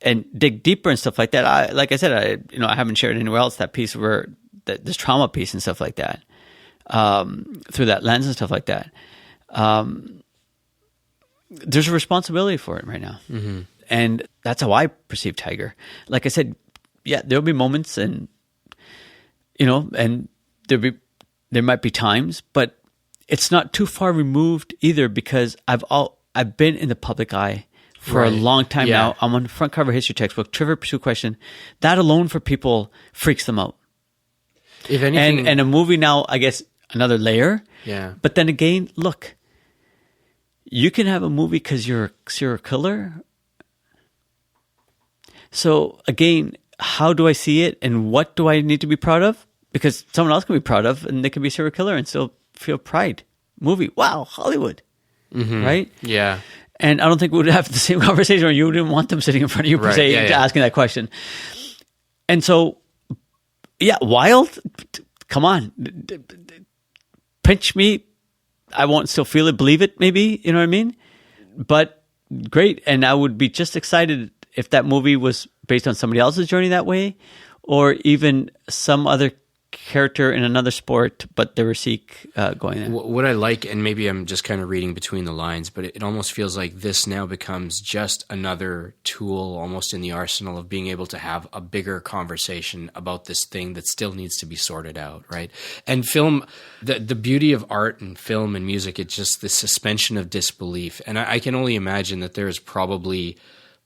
and dig deeper and stuff like that. I haven't shared anywhere else that piece where this trauma piece and stuff like that, through that lens and stuff like that. There's a responsibility for it right now. Mm-hmm. And that's how I perceive Tiger. Like I said, there'll be moments and there might be times, but it's not too far removed either, because I've been in the public eye for a long time now. I'm on the front cover history textbook, Trivial Pursuit question. That alone for people freaks them out. If anything, and a movie now, I guess, another layer. Yeah. But then again, look, you can have a movie because you're a serial killer. So again, how do I see it, and what do I need to be proud of? Because someone else can be proud of, and they can be a serial killer and still feel pride. Movie, wow, Hollywood, right? Yeah. And I don't think we would have the same conversation, or you wouldn't want them sitting in front of you per se asking that question. And so, yeah, wild. Come on, pinch me. I won't still feel it, believe it, maybe, you know what I mean? But great. And I would be just excited if that movie was based on somebody else's journey that way, or even some other character in another sport, but they were Sikh going there. What I like, and maybe I'm just kind of reading between the lines, but it almost feels like this now becomes just another tool almost in the arsenal of being able to have a bigger conversation about this thing that still needs to be sorted out, right? And film, the beauty of art and film and music, it's just the suspension of disbelief. And I can only imagine that there's probably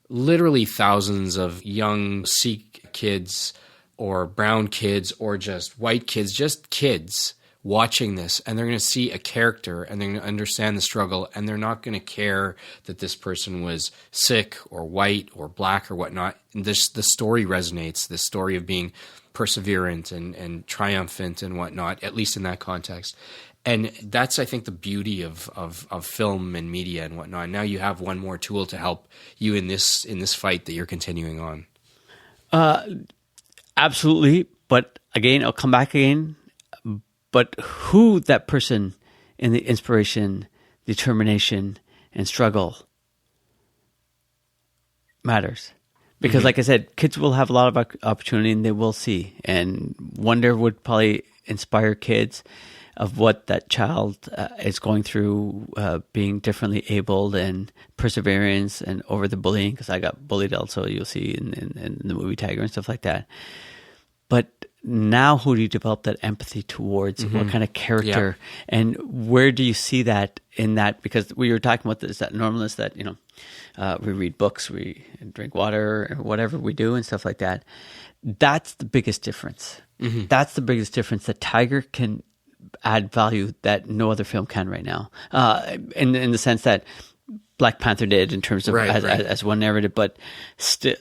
literally thousands of young Sikh kids or brown kids or just white kids, just kids watching this, and they're going to see a character and they're going to understand the struggle, and they're not going to care that this person was Sikh or white or black or whatnot. And the story resonates, the story of being perseverant and triumphant and whatnot, at least in that context. And that's, I think, the beauty of film and media and whatnot. Now you have one more tool to help you in this fight that you're continuing on. Absolutely. But again, I'll come back again. But who that person in the inspiration, determination, and struggle matters. Because like I said, kids will have a lot of opportunity and they will see. And Wonder would probably inspire kids of what that child is going through, being differently abled and perseverance and over the bullying. Because I got bullied also, you'll see in the movie Tiger and stuff like that. But now who do you develop that empathy towards? What kind of character? Yeah. And where do you see that in that? Because we were talking about this, that normalness that, we read books, we drink water, or whatever we do and stuff like that. That's the biggest difference. That's the biggest difference. That Tiger can add value that no other film can right now. In the sense that Black Panther did in terms of as one narrative, but still,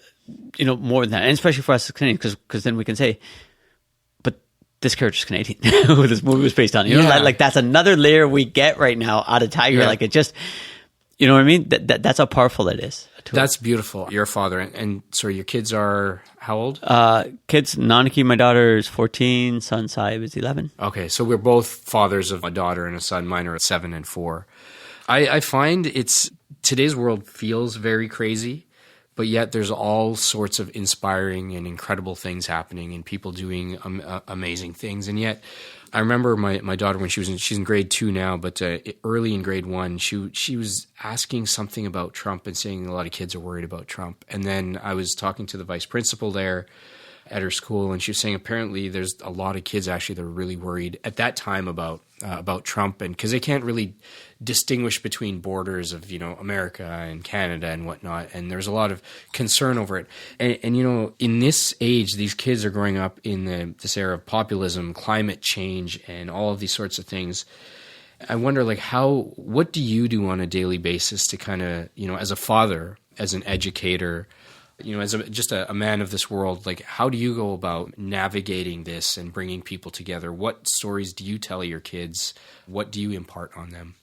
more than that. And especially for us as Canadians, because then we can say, but this character's Canadian, who this movie was based on. Like that's another layer we get right now out of Tiger. Yeah. Like it just, you know what I mean? That's how powerful it is. That's beautiful. You're a father. And so your kids are how old? Kids, Nanaki, my daughter, is 14. Son Saib is 11. Okay. So we're both fathers of a daughter and a son. Mine are 7 and 4. I find today's world feels very crazy, but yet there's all sorts of inspiring and incredible things happening and people doing amazing things. And yet I remember my daughter when she's in grade 2 now, but early in grade 1, she was asking something about Trump and saying a lot of kids are worried about Trump. And then I was talking to the vice principal there at her school, and she was saying apparently there's a lot of kids actually that are really worried at that time about Trump, and because they can't really distinguish between borders of America and Canada and whatnot, and there's a lot of concern over it. And in this age, these kids are growing up in this era of populism, climate change, and all of these sorts of things. I wonder, what do you do on a daily basis to kind of, as a father, as an educator, as just a man of this world, how do you go about navigating this and bringing people together? What stories do you tell your kids? What do you impart on them?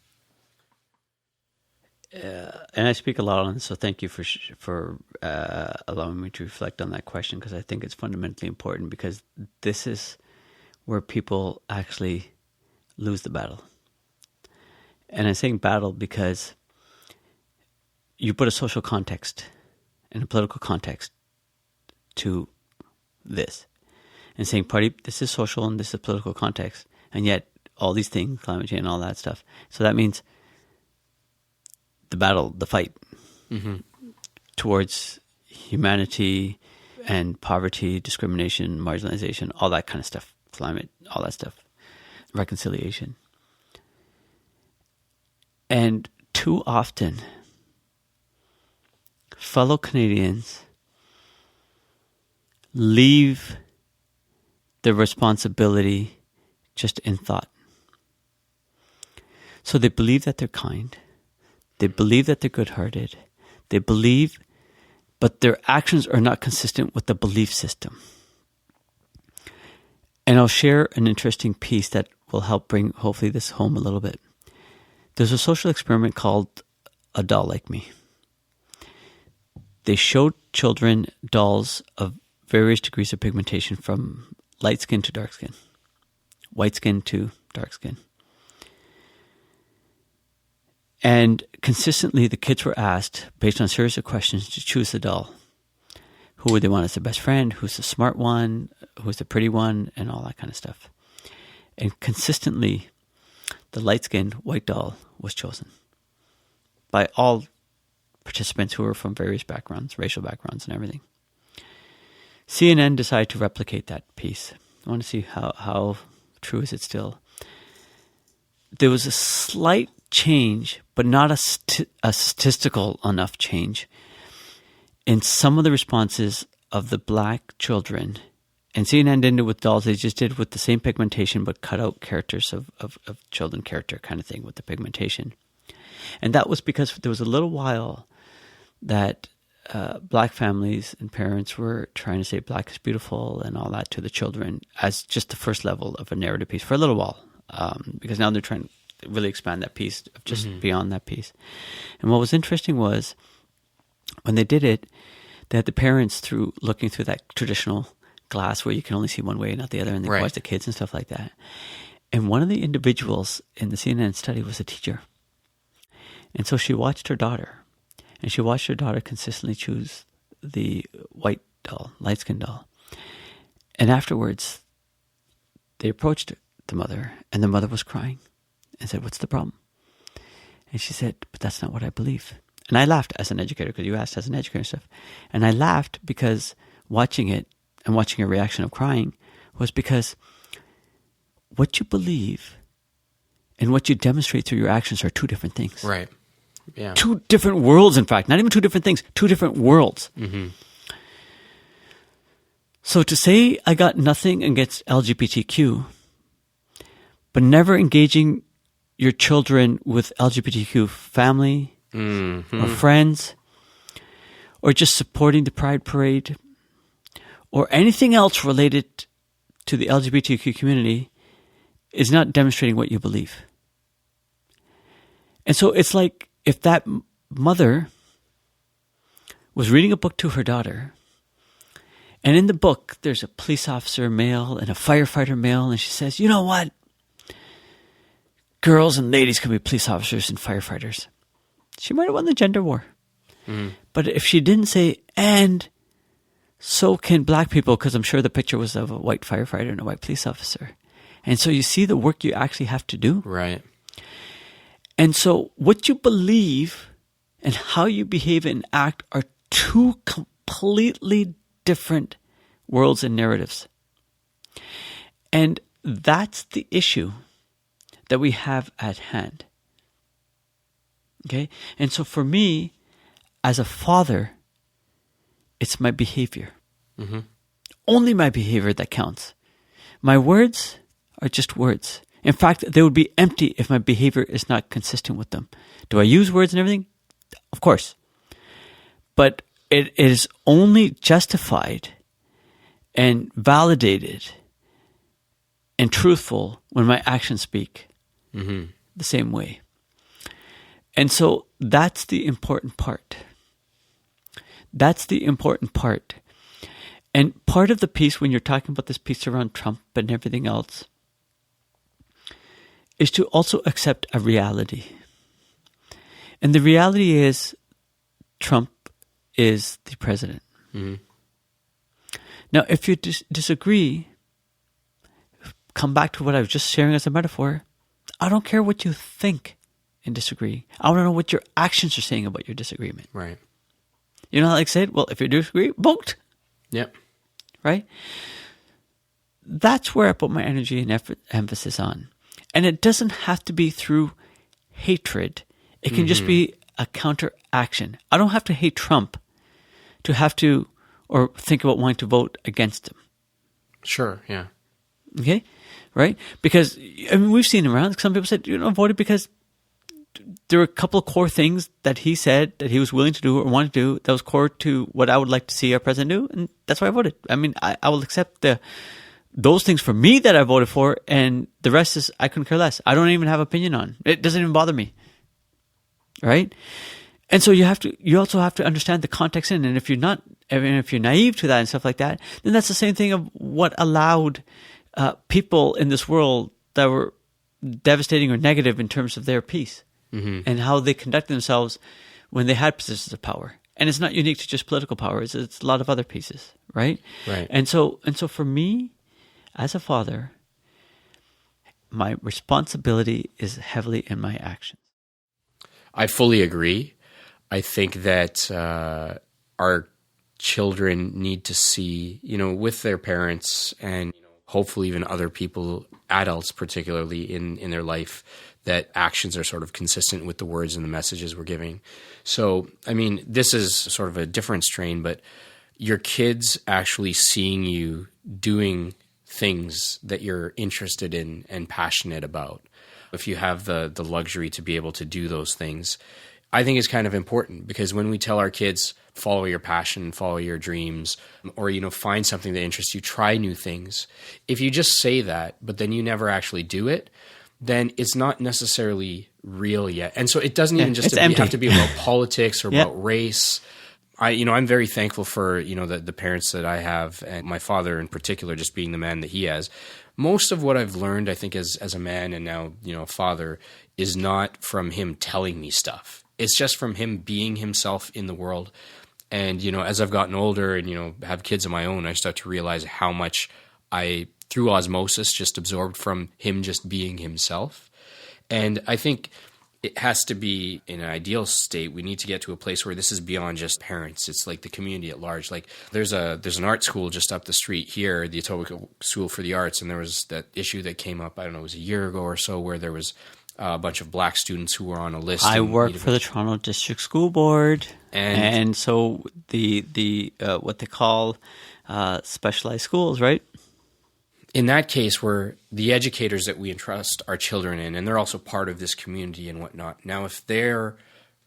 And I speak a lot on this, so thank you for allowing me to reflect on that question, because I think it's fundamentally important, because this is where people actually lose the battle. And I'm saying battle because you put a social context and a political context to this, and saying, Pardeep, this is social and this is political context, and yet all these things, climate change and all that stuff. So that means the battle, the fight towards humanity and poverty, discrimination, marginalization, all that kind of stuff, climate, all that stuff, reconciliation. And too often, fellow Canadians leave their responsibility just in thought. So they believe that they're kind. They believe that they're good-hearted. They believe, but their actions are not consistent with the belief system. And I'll share an interesting piece that will help bring, hopefully, this home a little bit. There's a social experiment called A Doll Like Me. They showed children dolls of various degrees of pigmentation, from light skin to dark skin, white skin to dark skin. And consistently, the kids were asked, based on a series of questions, to choose the doll. Who would they want as their best friend? Who's the smart one? Who's the pretty one? And all that kind of stuff. And consistently, the light-skinned white doll was chosen by all participants who were from various backgrounds, racial backgrounds and everything. CNN decided to replicate that piece. I want to see how true is it still. There was a slight change, but not a statistical enough change in some of the responses of the black children. And CNN didn't do it with dolls, they just did it with the same pigmentation, but cut out characters of children character kind of thing with the pigmentation. And that was because there was a little while that black families and parents were trying to say black is beautiful and all that to the children as just the first level of a narrative piece for a little while. Because now they're trying to really expand that piece of just beyond that piece. And what was interesting was when they did it, they had the parents looking through that traditional glass where you can only see one way and not the other, and they watch the kids and stuff like that. And one of the individuals in the CNN study was a teacher. And so she watched her daughter, and she watched her daughter consistently choose the white doll, light-skinned doll. And afterwards, they approached the mother, and the mother was crying and said, "What's the problem?" And she said, "But that's not what I believe." And I laughed as an educator, because you asked as an educator and stuff. And I laughed because watching it and watching her reaction of crying was because what you believe and what you demonstrate through your actions are two different things. Right. Yeah. Two different worlds, in fact. Not even two different things, two different worlds. Mm-hmm. So to say I got nothing against LGBTQ, but never engaging your children with LGBTQ family or friends, or just supporting the Pride Parade, or anything else related to the LGBTQ community is not demonstrating what you believe. And so it's like if that mother was reading a book to her daughter, and in the book there's a police officer male and a firefighter male, and she says, "You know what? Girls and ladies can be police officers and firefighters." She might have won the gender war. But if she didn't say, "And so can black people," because I'm sure the picture was of a white firefighter and a white police officer. And so you see the work you actually have to do. Right. And so what you believe and how you behave and act are two completely different worlds and narratives. And that's the issue that we have at hand. Okay? And so for me, as a father, it's my behavior. Only my behavior that counts. My words are just words. In fact, they would be empty if my behavior is not consistent with them. Do I use words and everything? Of course. But it is only justified and validated and truthful when my actions speak the same way. And so that's the important part. That's the important part. And part of the piece, when you're talking about this piece around Trump and everything else, is to also accept a reality. And the reality is Trump is the president. Now, if you disagree, come back to what I was just sharing as a metaphor. I don't care what you think and disagree. I want to know what your actions are saying about your disagreement. Right. You know how I said, well, if you disagree, vote. Yep. Right? That's where I put my energy and emphasis on. And it doesn't have to be through hatred. It can just be a counteraction. I don't have to hate Trump to have to or think about wanting to vote against him. Sure, yeah. Okay, right? Because we've seen around. Some people said voted because there were a couple of core things that he said that he was willing to do or wanted to do that was core to what I would like to see our president do, and that's why I voted. I will accept those things for me that I voted for, and the rest is I couldn't care less. I don't even have opinion on. It doesn't even bother me, right? And so you also have to understand the context in, and if you're naive to that and stuff like that, then that's the same thing of what allowed people in this world that were devastating or negative in terms of their peace and how they conducted themselves when they had positions of power. And it's not unique to just political power; it's a lot of other pieces, right? Right. And so for me, as a father, my responsibility is heavily in my actions. I fully agree. I think that our children need to see, with their parents and hopefully even other people, adults particularly in their life, that actions are sort of consistent with the words and the messages we're giving. So, this is sort of a different strain, but your kids actually seeing you doing things that you're interested in and passionate about, if you have the luxury to be able to do those things, I think is kind of important, because when we tell our kids, follow your passion, follow your dreams, or, find something that interests you, try new things. If you just say that, but then you never actually do it, then it's not necessarily real yet. And so it doesn't even just have to be about politics or about race. I'm very thankful for, the parents that I have, and my father in particular, just being the man that he has. Most of what I've learned, I think, as a man and now, a father, is not from him telling me stuff. It's just from him being himself in the world. And, as I've gotten older and, have kids of my own, I start to realize how much I, through osmosis, just absorbed from him just being himself. And I think it has to be, in an ideal state, we need to get to a place where this is beyond just parents. It's like the community at large. Like there's an art school just up the street here, the Etobicoke School for the Arts, and there was that issue that came up, I don't know, it was a year ago or so, where there was a bunch of black students who were on a list. I work for the Toronto District School Board, and so the what they call specialized schools, right? In that case, we're the educators that we entrust our children in, and they're also part of this community and whatnot. Now, if they're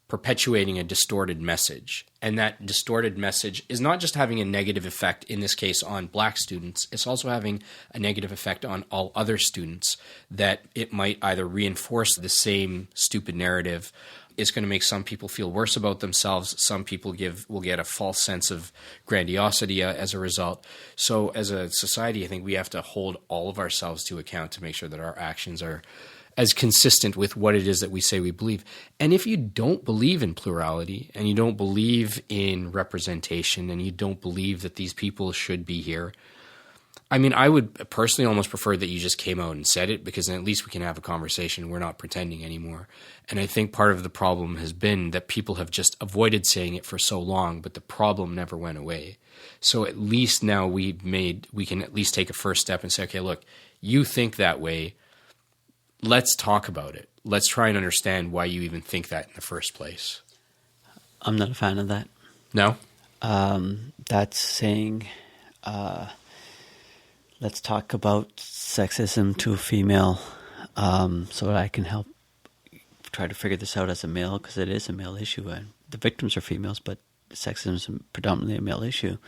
perpetuating a distorted message, and that distorted message is not just having a negative effect, in this case, on black students, it's also having a negative effect on all other students, that it might either reinforce the same stupid narrative. It's going to make some people feel worse about themselves. Some people will get a false sense of grandiosity as a result. So as a society, I think we have to hold all of ourselves to account to make sure that our actions are as consistent with what it is that we say we believe. And if you don't believe in plurality, and you don't believe in representation, and you don't believe that these people should be here, I would personally almost prefer that you just came out and said it, because then at least we can have a conversation. We're not pretending anymore. And I think part of the problem has been that people have just avoided saying it for so long, but the problem never went away. So at least now we can at least take a first step and say, okay, look, you think that way. Let's talk about it. Let's try and understand why you even think that in the first place. I'm not a fan of that. No? That's saying, let's talk about sexism to a female, so that I can help try to figure this out as a male, because it is a male issue. And the victims are females, but sexism is predominantly a male issue.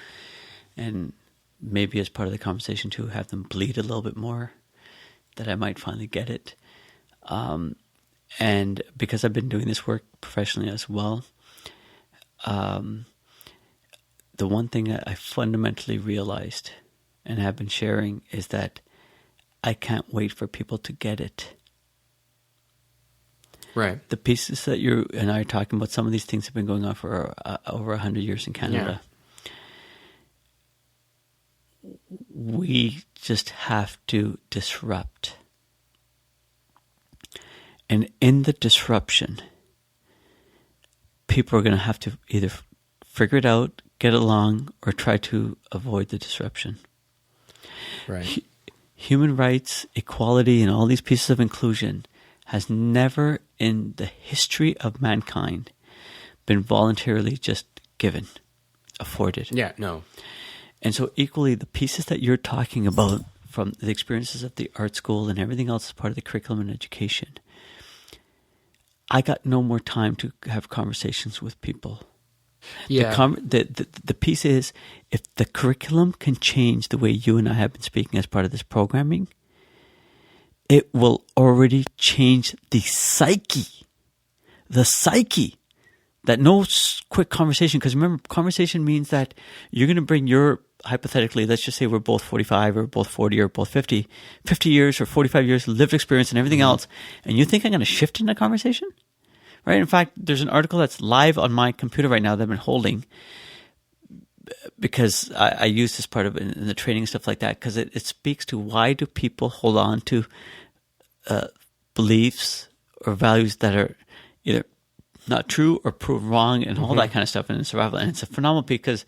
And maybe as part of the conversation too, have them bleed a little bit more, that I might finally get it. And because I've been doing this work professionally as well, the one thing that I fundamentally realized and have been sharing is that I can't wait for people to get it. Right. The pieces that you and I are talking about, some of these things have been going on for over 100 years in Canada. Yeah. We just have to disrupt. And in the disruption, people are going to have to either figure it out, get along, or try to avoid the disruption. Right. Human rights, equality, and all these pieces of inclusion has never in the history of mankind been voluntarily just given, afforded. Yeah, no. And so equally, the pieces that you're talking about from the experiences of the art school and everything else as part of the curriculum and education, I got no more time to have conversations with people. Yeah. The piece is, if the curriculum can change the way you and I have been speaking as part of this programming, it will already change the psyche. The psyche. That no quick conversation, because remember, conversation means that you're going to bring your, hypothetically, let's just say we're both 45 or both 40 or both 50 years or 45 years lived experience and everything else, and you think I'm going to shift in that conversation? Right? In fact, there's an article that's live on my computer right now that I've been holding because I use this part of it in the training and stuff like that, because it speaks to why do people hold on to beliefs or values that are either not true or proved wrong and all that kind of stuff in survival. And it's a phenomenal because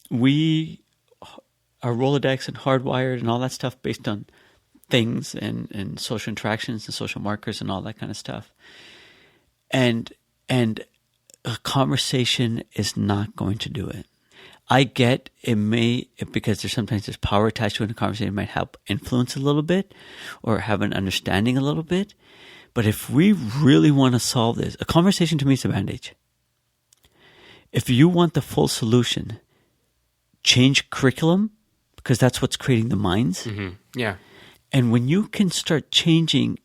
we are Rolodex and hardwired and all that stuff based on things and social interactions and social markers and all that kind of stuff. And a conversation is not going to do it. I get it may, because there's power attached to it in a conversation, it might help influence a little bit or have an understanding a little bit. But if we really want to solve this, a conversation to me is a bandage. If you want the full solution, change curriculum, because that's what's creating the minds. Yeah. And when you can start changing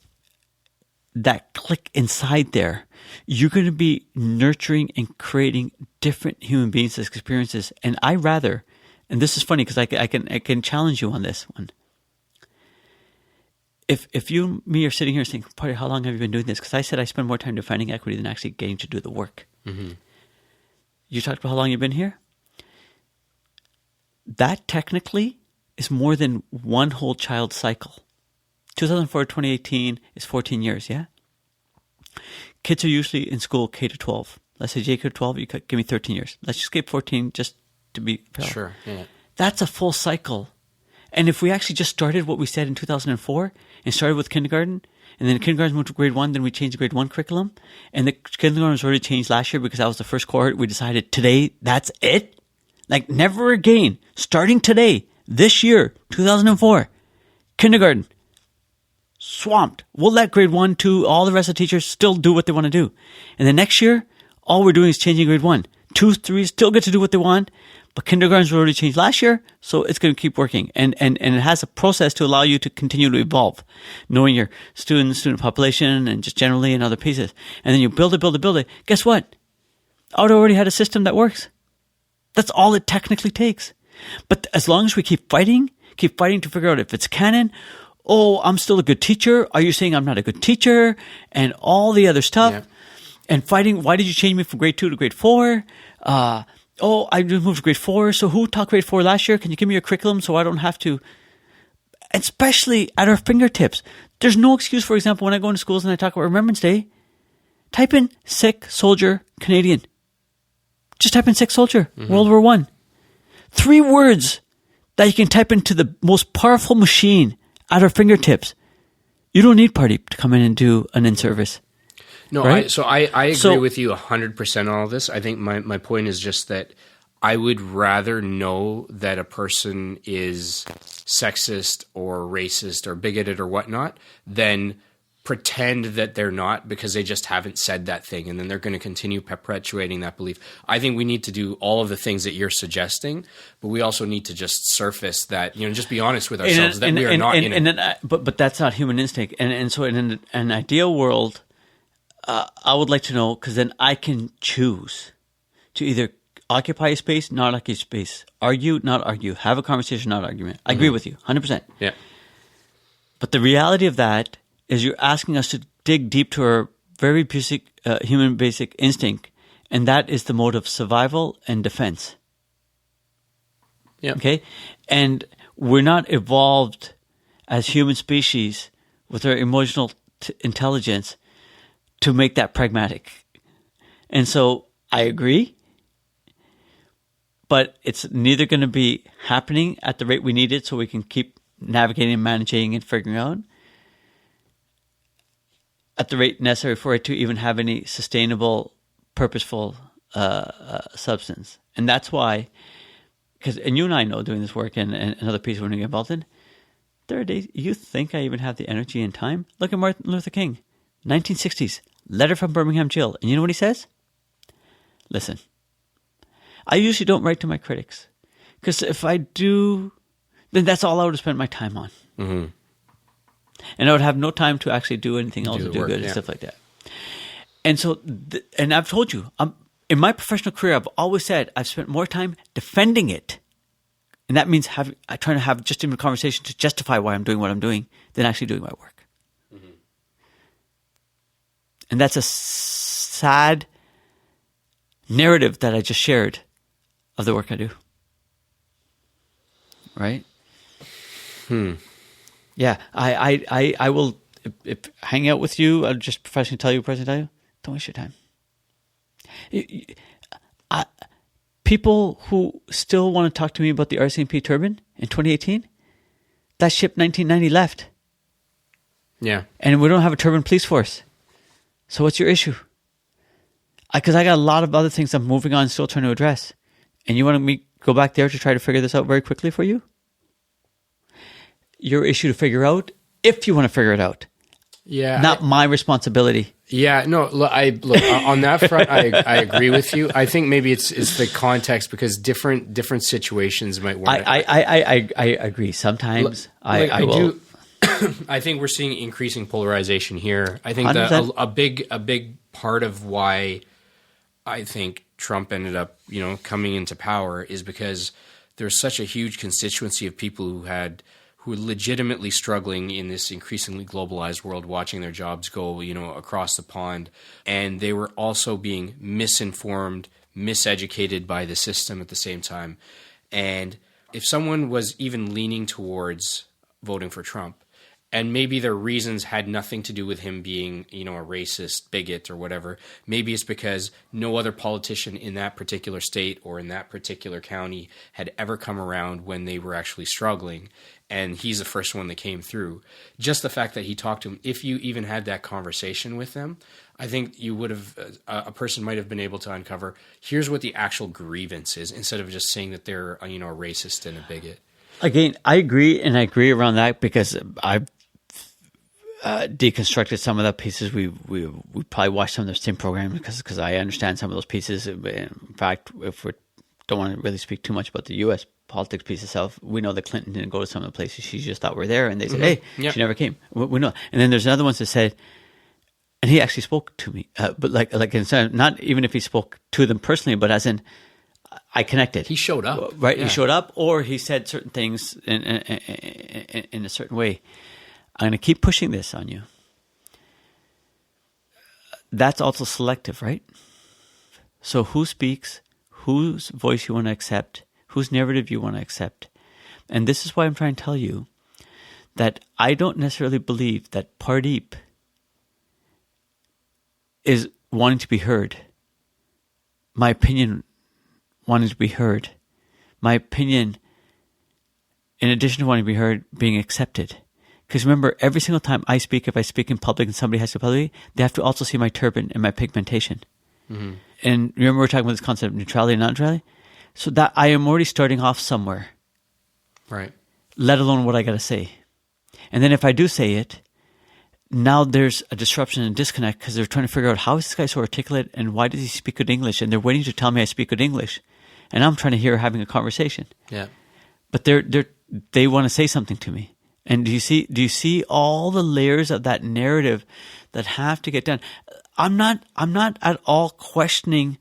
that click inside there, you're going to be nurturing and creating different human beings' experiences. And and this is funny because I can challenge you on this one. If you and me are sitting here saying, Pardeep, how long have you been doing this? Because I said I spend more time defining equity than actually getting to do the work. You talked about how long you've been here? That technically is more than one whole child cycle. 2004 to 2018 is 14 years, yeah? Kids are usually in school K to 12. Let's say J K to 12, you could give me 13 years. Let's just skip 14 just to be fair. Sure, yeah. That's a full cycle. And if we actually just started what we said in 2004 and started with kindergarten, and then kindergarten moved to grade 1, then we changed the grade 1 curriculum, and the kindergarten was already changed last year because that was the first cohort, we decided today, that's it? Like never again, starting today, this year, 2004, kindergarten, swamped. We'll let grade 1, 2, all the rest of the teachers still do what they want to do. And then next year, all we're doing is changing grade 1. 2, 3 still get to do what they want, but kindergarten's already changed last year, so it's going to keep working. And it has a process to allow you to continue to evolve, knowing your student population and just generally and other pieces. And then you build it. Guess what? I already had a system that works. That's all it technically takes. But as long as we keep fighting to figure out if it's canon, I'm still a good teacher. Are you saying I'm not a good teacher? And all the other stuff. Yeah. And fighting, why did you change me from grade 2 to grade 4? I just moved to grade 4. So who taught grade 4 last year? Can you give me your curriculum so I don't have to? Especially at our fingertips. There's no excuse, for example, when I go into schools and I talk about Remembrance Day, type in Sikh, soldier, Canadian. Just type in Sikh, soldier, World War I. 3 words that you can type into the most powerful machine at our fingertips. You don't need Pardeep to come in and do an in-service. No, right? I agree with you 100% on all this. I think my point is just that I would rather know that a person is sexist or racist or bigoted or whatnot than pretend that they're not because they just haven't said that thing and then they're going to continue perpetuating that belief. I think we need to do all of the things that you're suggesting, but we also need to just surface that, just be honest with ourselves that we are not in it. But that's not human instinct. And so in an ideal world, I would like to know, because then I can choose to either occupy a space, not occupy space, argue, not argue, have a conversation, not argument. I agree with you, 100%. Yeah. But the reality of that is you're asking us to dig deep to our very basic human basic instinct, and that is the mode of survival and defense. Yeah. Okay? And we're not evolved as human species with our emotional intelligence to make that pragmatic. And so I agree, but it's neither going to be happening at the rate we need it so we can keep navigating and managing and figuring out at the rate necessary for it to even have any sustainable, purposeful substance. And that's why and you and I know doing this work and other pieces we're going to get involved in, there are days, you think I even have the energy and time? Look at Martin Luther King, 1960s, letter from Birmingham jail. And you know what he says? Listen, I usually don't write to my critics because if I do, then that's all I would have spent my time on. Mm-hmm. And I would have no time to actually do anything else, do good and stuff like that. And so, and I've told you, in my professional career, I've always said I've spent more time defending it. And that means trying to have just even a conversation to justify why I'm doing what I'm doing than actually doing my work. Mm-hmm. And that's a sad narrative that I just shared of the work I do. Right? Yeah, I will if hang out with you. I'll just professionally tell you, don't waste your time. People who still want to talk to me about the RCMP turban in 2018, that ship 1990 left. Yeah. And we don't have a turban police force. So what's your issue? Because I got a lot of other things I'm moving on, still trying to address. And you want me to go back there to try to figure this out very quickly for you? Your issue to figure out, if you want to figure it out. Yeah. Not my responsibility. Yeah, no, look, on that front, I agree with you. I think maybe it's the context because different situations might warrant. I agree. Sometimes I will. I think we're seeing increasing polarization here. I think that a big part of why I think Trump ended up, coming into power is because there's such a huge constituency of people who were legitimately struggling in this increasingly globalized world, watching their jobs go, across the pond. And they were also being misinformed, miseducated by the system at the same time. And if someone was even leaning towards voting for Trump, and maybe their reasons had nothing to do with him being, a racist, bigot, or whatever. Maybe it's because no other politician in that particular state or in that particular county had ever come around when they were actually struggling. And he's the first one that came through. Just the fact that he talked to him, if you even had that conversation with them, I think you would have, a person might have been able to uncover, here's what the actual grievance is, instead of just saying that they're, a racist and a bigot. Again, I agree, and I agree around that because I've deconstructed some of the pieces. We probably watched some of the same programs because I understand some of those pieces. In fact, if we don't want to really speak too much about the U.S. politics piece itself, we know that Clinton didn't go to some of the places she just thought were there, and they said, "Hey, she never came." We know. And then there's another ones that said, and he actually spoke to me, but like not even if he spoke to them personally, but as in I connected. He showed up, right? Yeah. He showed up, or he said certain things in a certain way. I'm going to keep pushing this on you. That's also selective, right? So who speaks, whose voice you want to accept, whose narrative you want to accept. And this is why I'm trying to tell you that I don't necessarily believe that Pardeep is wanting to be heard. My opinion wanting to be heard. My opinion, in addition to wanting to be heard, being accepted. Because remember, every single time I speak, if I speak in public and somebody has to publicly, they have to also see my turban and my pigmentation. Mm-hmm. And remember, we're talking about this concept of neutrality and non-neutrality? So that I am already starting off somewhere. Right. Let alone what I got to say. And then if I do say it, now there's a disruption and disconnect because they're trying to figure out how is this guy so articulate and why does he speak good English? And they're waiting to tell me I speak good English. And I'm trying to hear having a conversation. Yeah. But they want to say something to me. And do you see all the layers of that narrative that have to get done? I'm not at all questioning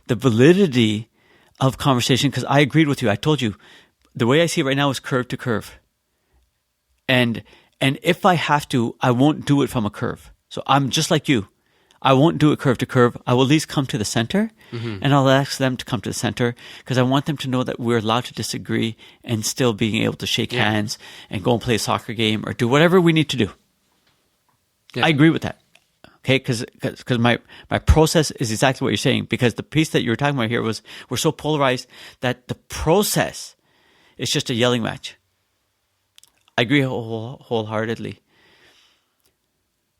the validity of conversation because I agreed with you. I told you the way I see it right now is curve to curve. And if I have to, I won't do it from a curve. So I'm just like you. I won't do it curve to curve. I will at least come to the center, and I'll ask them to come to the center because I want them to know that we're allowed to disagree and still being able to shake hands and go and play a soccer game or do whatever we need to do. Yeah. I agree with that. Okay, because my process is exactly what you're saying. Because the piece that you were talking about here was we're so polarized that the process is just a yelling match. I agree wholeheartedly.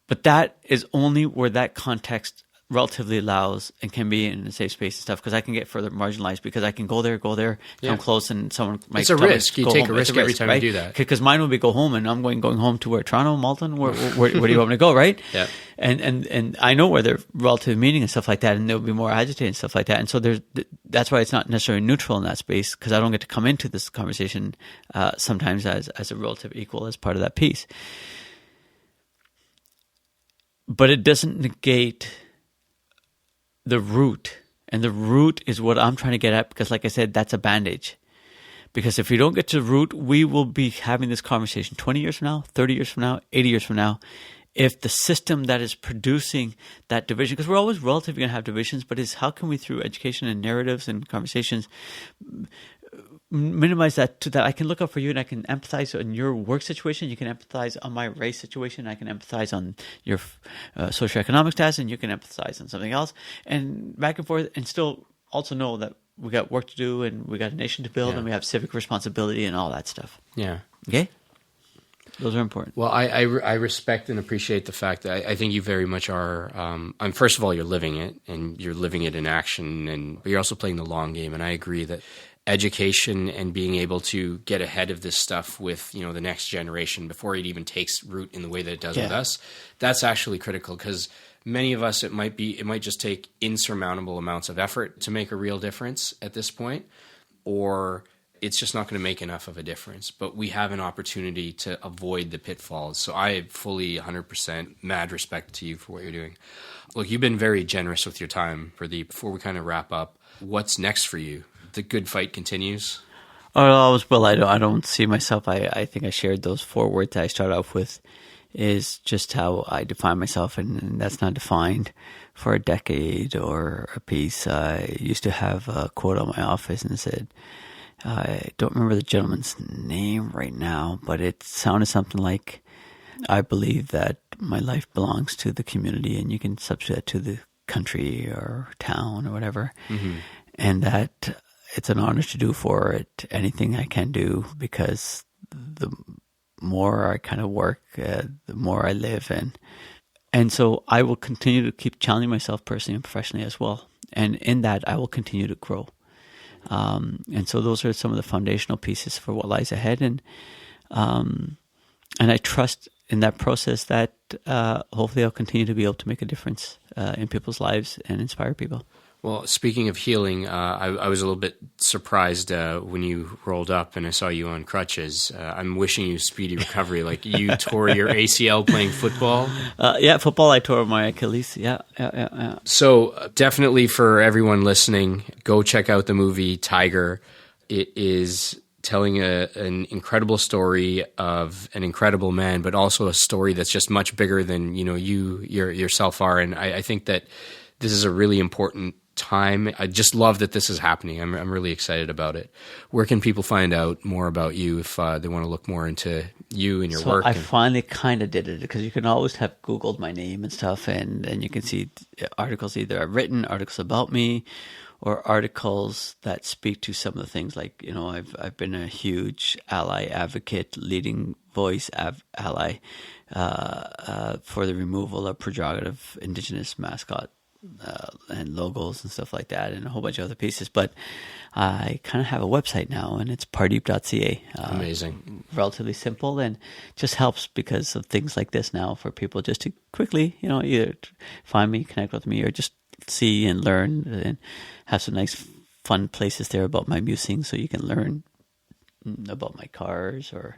But that is only where that context relatively allows and can be in a safe space and stuff, because I can get further marginalized because I can go there, come close, and someone might. It's a risk. You take a risk every time you do that. Because mine would be go home, and I'm going home to where? Toronto, Malton? Where do you want me to go? Right? Yeah. And I know where they're relative meaning and stuff like that, and they'll be more agitated and stuff like that. And so that's why it's not necessarily neutral in that space, because I don't get to come into this conversation sometimes as a relative equal as part of that piece. But it doesn't negate the root, and the root is what I'm trying to get at, because like I said, that's a bandage. Because if we don't get to the root, we will be having this conversation 20 years from now, 30 years from now, 80 years from now, if the system that is producing that division, because we're always relatively going to have divisions, but is how can we, through education and narratives and conversations, minimize that to that I can look up for you and I can empathize on your work situation. You can empathize on my race situation. I can empathize on your socioeconomic status, and you can empathize on something else, and back and forth, and still also know that we got work to do and we got a nation to build, and we have civic responsibility and all that stuff. Yeah. Okay. Those are important. Well, I respect and appreciate the fact that I think you very much are. First of all, you're living it, and you're living it in action, but you're also playing the long game. And I agree that education and being able to get ahead of this stuff with the next generation before it even takes root in the way that it does with us, that's actually critical, because many of us, it might just take insurmountable amounts of effort to make a real difference at this point, or it's just not going to make enough of a difference. But we have an opportunity to avoid the pitfalls. So I fully 100% mad respect to you for what you're doing. Look, you've been very generous with your time, Pardeep. Before we kind of wrap up, what's next for you? The good fight continues? Oh, always will. I don't see myself. I think I shared those 4 words that I started off with, is just how I define myself, and that's not defined for a decade or a piece. I used to have a quote on my office and said, I don't remember the gentleman's name right now, but it sounded something like, I believe that my life belongs to the community, and you can substitute that to the country or town or whatever. Mm-hmm. And that it's an honor to do for it anything I can do, because the more I kind of work, the more I live. And so I will continue to keep challenging myself personally and professionally as well. And in that, I will continue to grow. And so those are some of the foundational pieces for what lies ahead. And I trust in that process that hopefully I'll continue to be able to make a difference in people's lives and inspire people. Well, speaking of healing, I was a little bit surprised when you rolled up and I saw you on crutches. I'm wishing you speedy recovery. Like, you tore your ACL playing football? Yeah, football, I tore my Achilles. Yeah. So definitely for everyone listening, go check out the movie Tiger. It is telling an incredible story of an incredible man, but also a story that's just much bigger than you yourself are. And I think that this is a really important time. I just love that this is happening. I'm really excited about it. Where can people find out more about you if they want to look more into you and your work? I finally kind of did it, because you can always have Googled my name and stuff, and you can see articles either I've written, articles about me, or articles that speak to some of the things like, I've been a huge ally advocate, leading voice ally for the removal of pejorative Indigenous mascot and logos and stuff like that, and a whole bunch of other pieces. But I kind of have a website now, and it's pardeep.ca. Amazing. Relatively simple, and just helps because of things like this now for people just to quickly, either find me, connect with me, or just see and learn, and have some nice fun places there about my musings, so you can learn about my cars or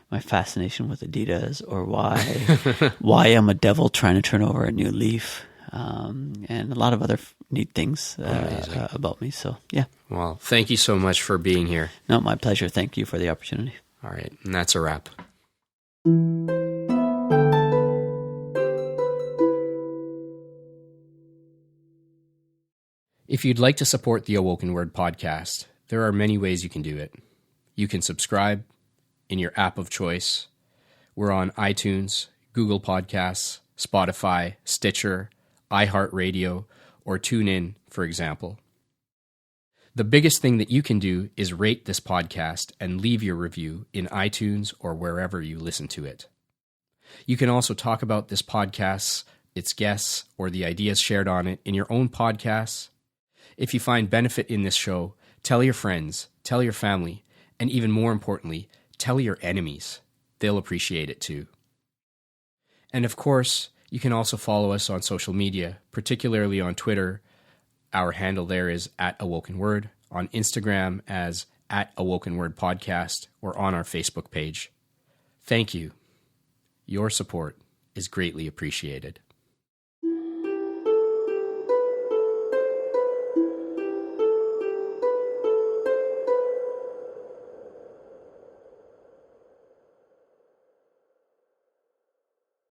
my fascination with Adidas, or why I'm a devil trying to turn over a new leaf. And a lot of other neat things about me. So, yeah. Well, thank you so much for being here. No, my pleasure. Thank you for the opportunity. All right. And that's a wrap. If you'd like to support the AwokenWord podcast, there are many ways you can do it. You can subscribe in your app of choice. We're on iTunes, Google Podcasts, Spotify, Stitcher, iHeartRadio, or TuneIn, for example. The biggest thing that you can do is rate this podcast and leave your review in iTunes or wherever you listen to it. You can also talk about this podcast's its guests, or the ideas shared on it in your own podcasts. If you find benefit in this show, tell your friends, tell your family, and even more importantly, tell your enemies. They'll appreciate it too. And of course, you can also follow us on social media, particularly on Twitter. Our handle there is @AwokenWord, on Instagram as @AwokenWord Podcast, or on our Facebook page. Thank you. Your support is greatly appreciated.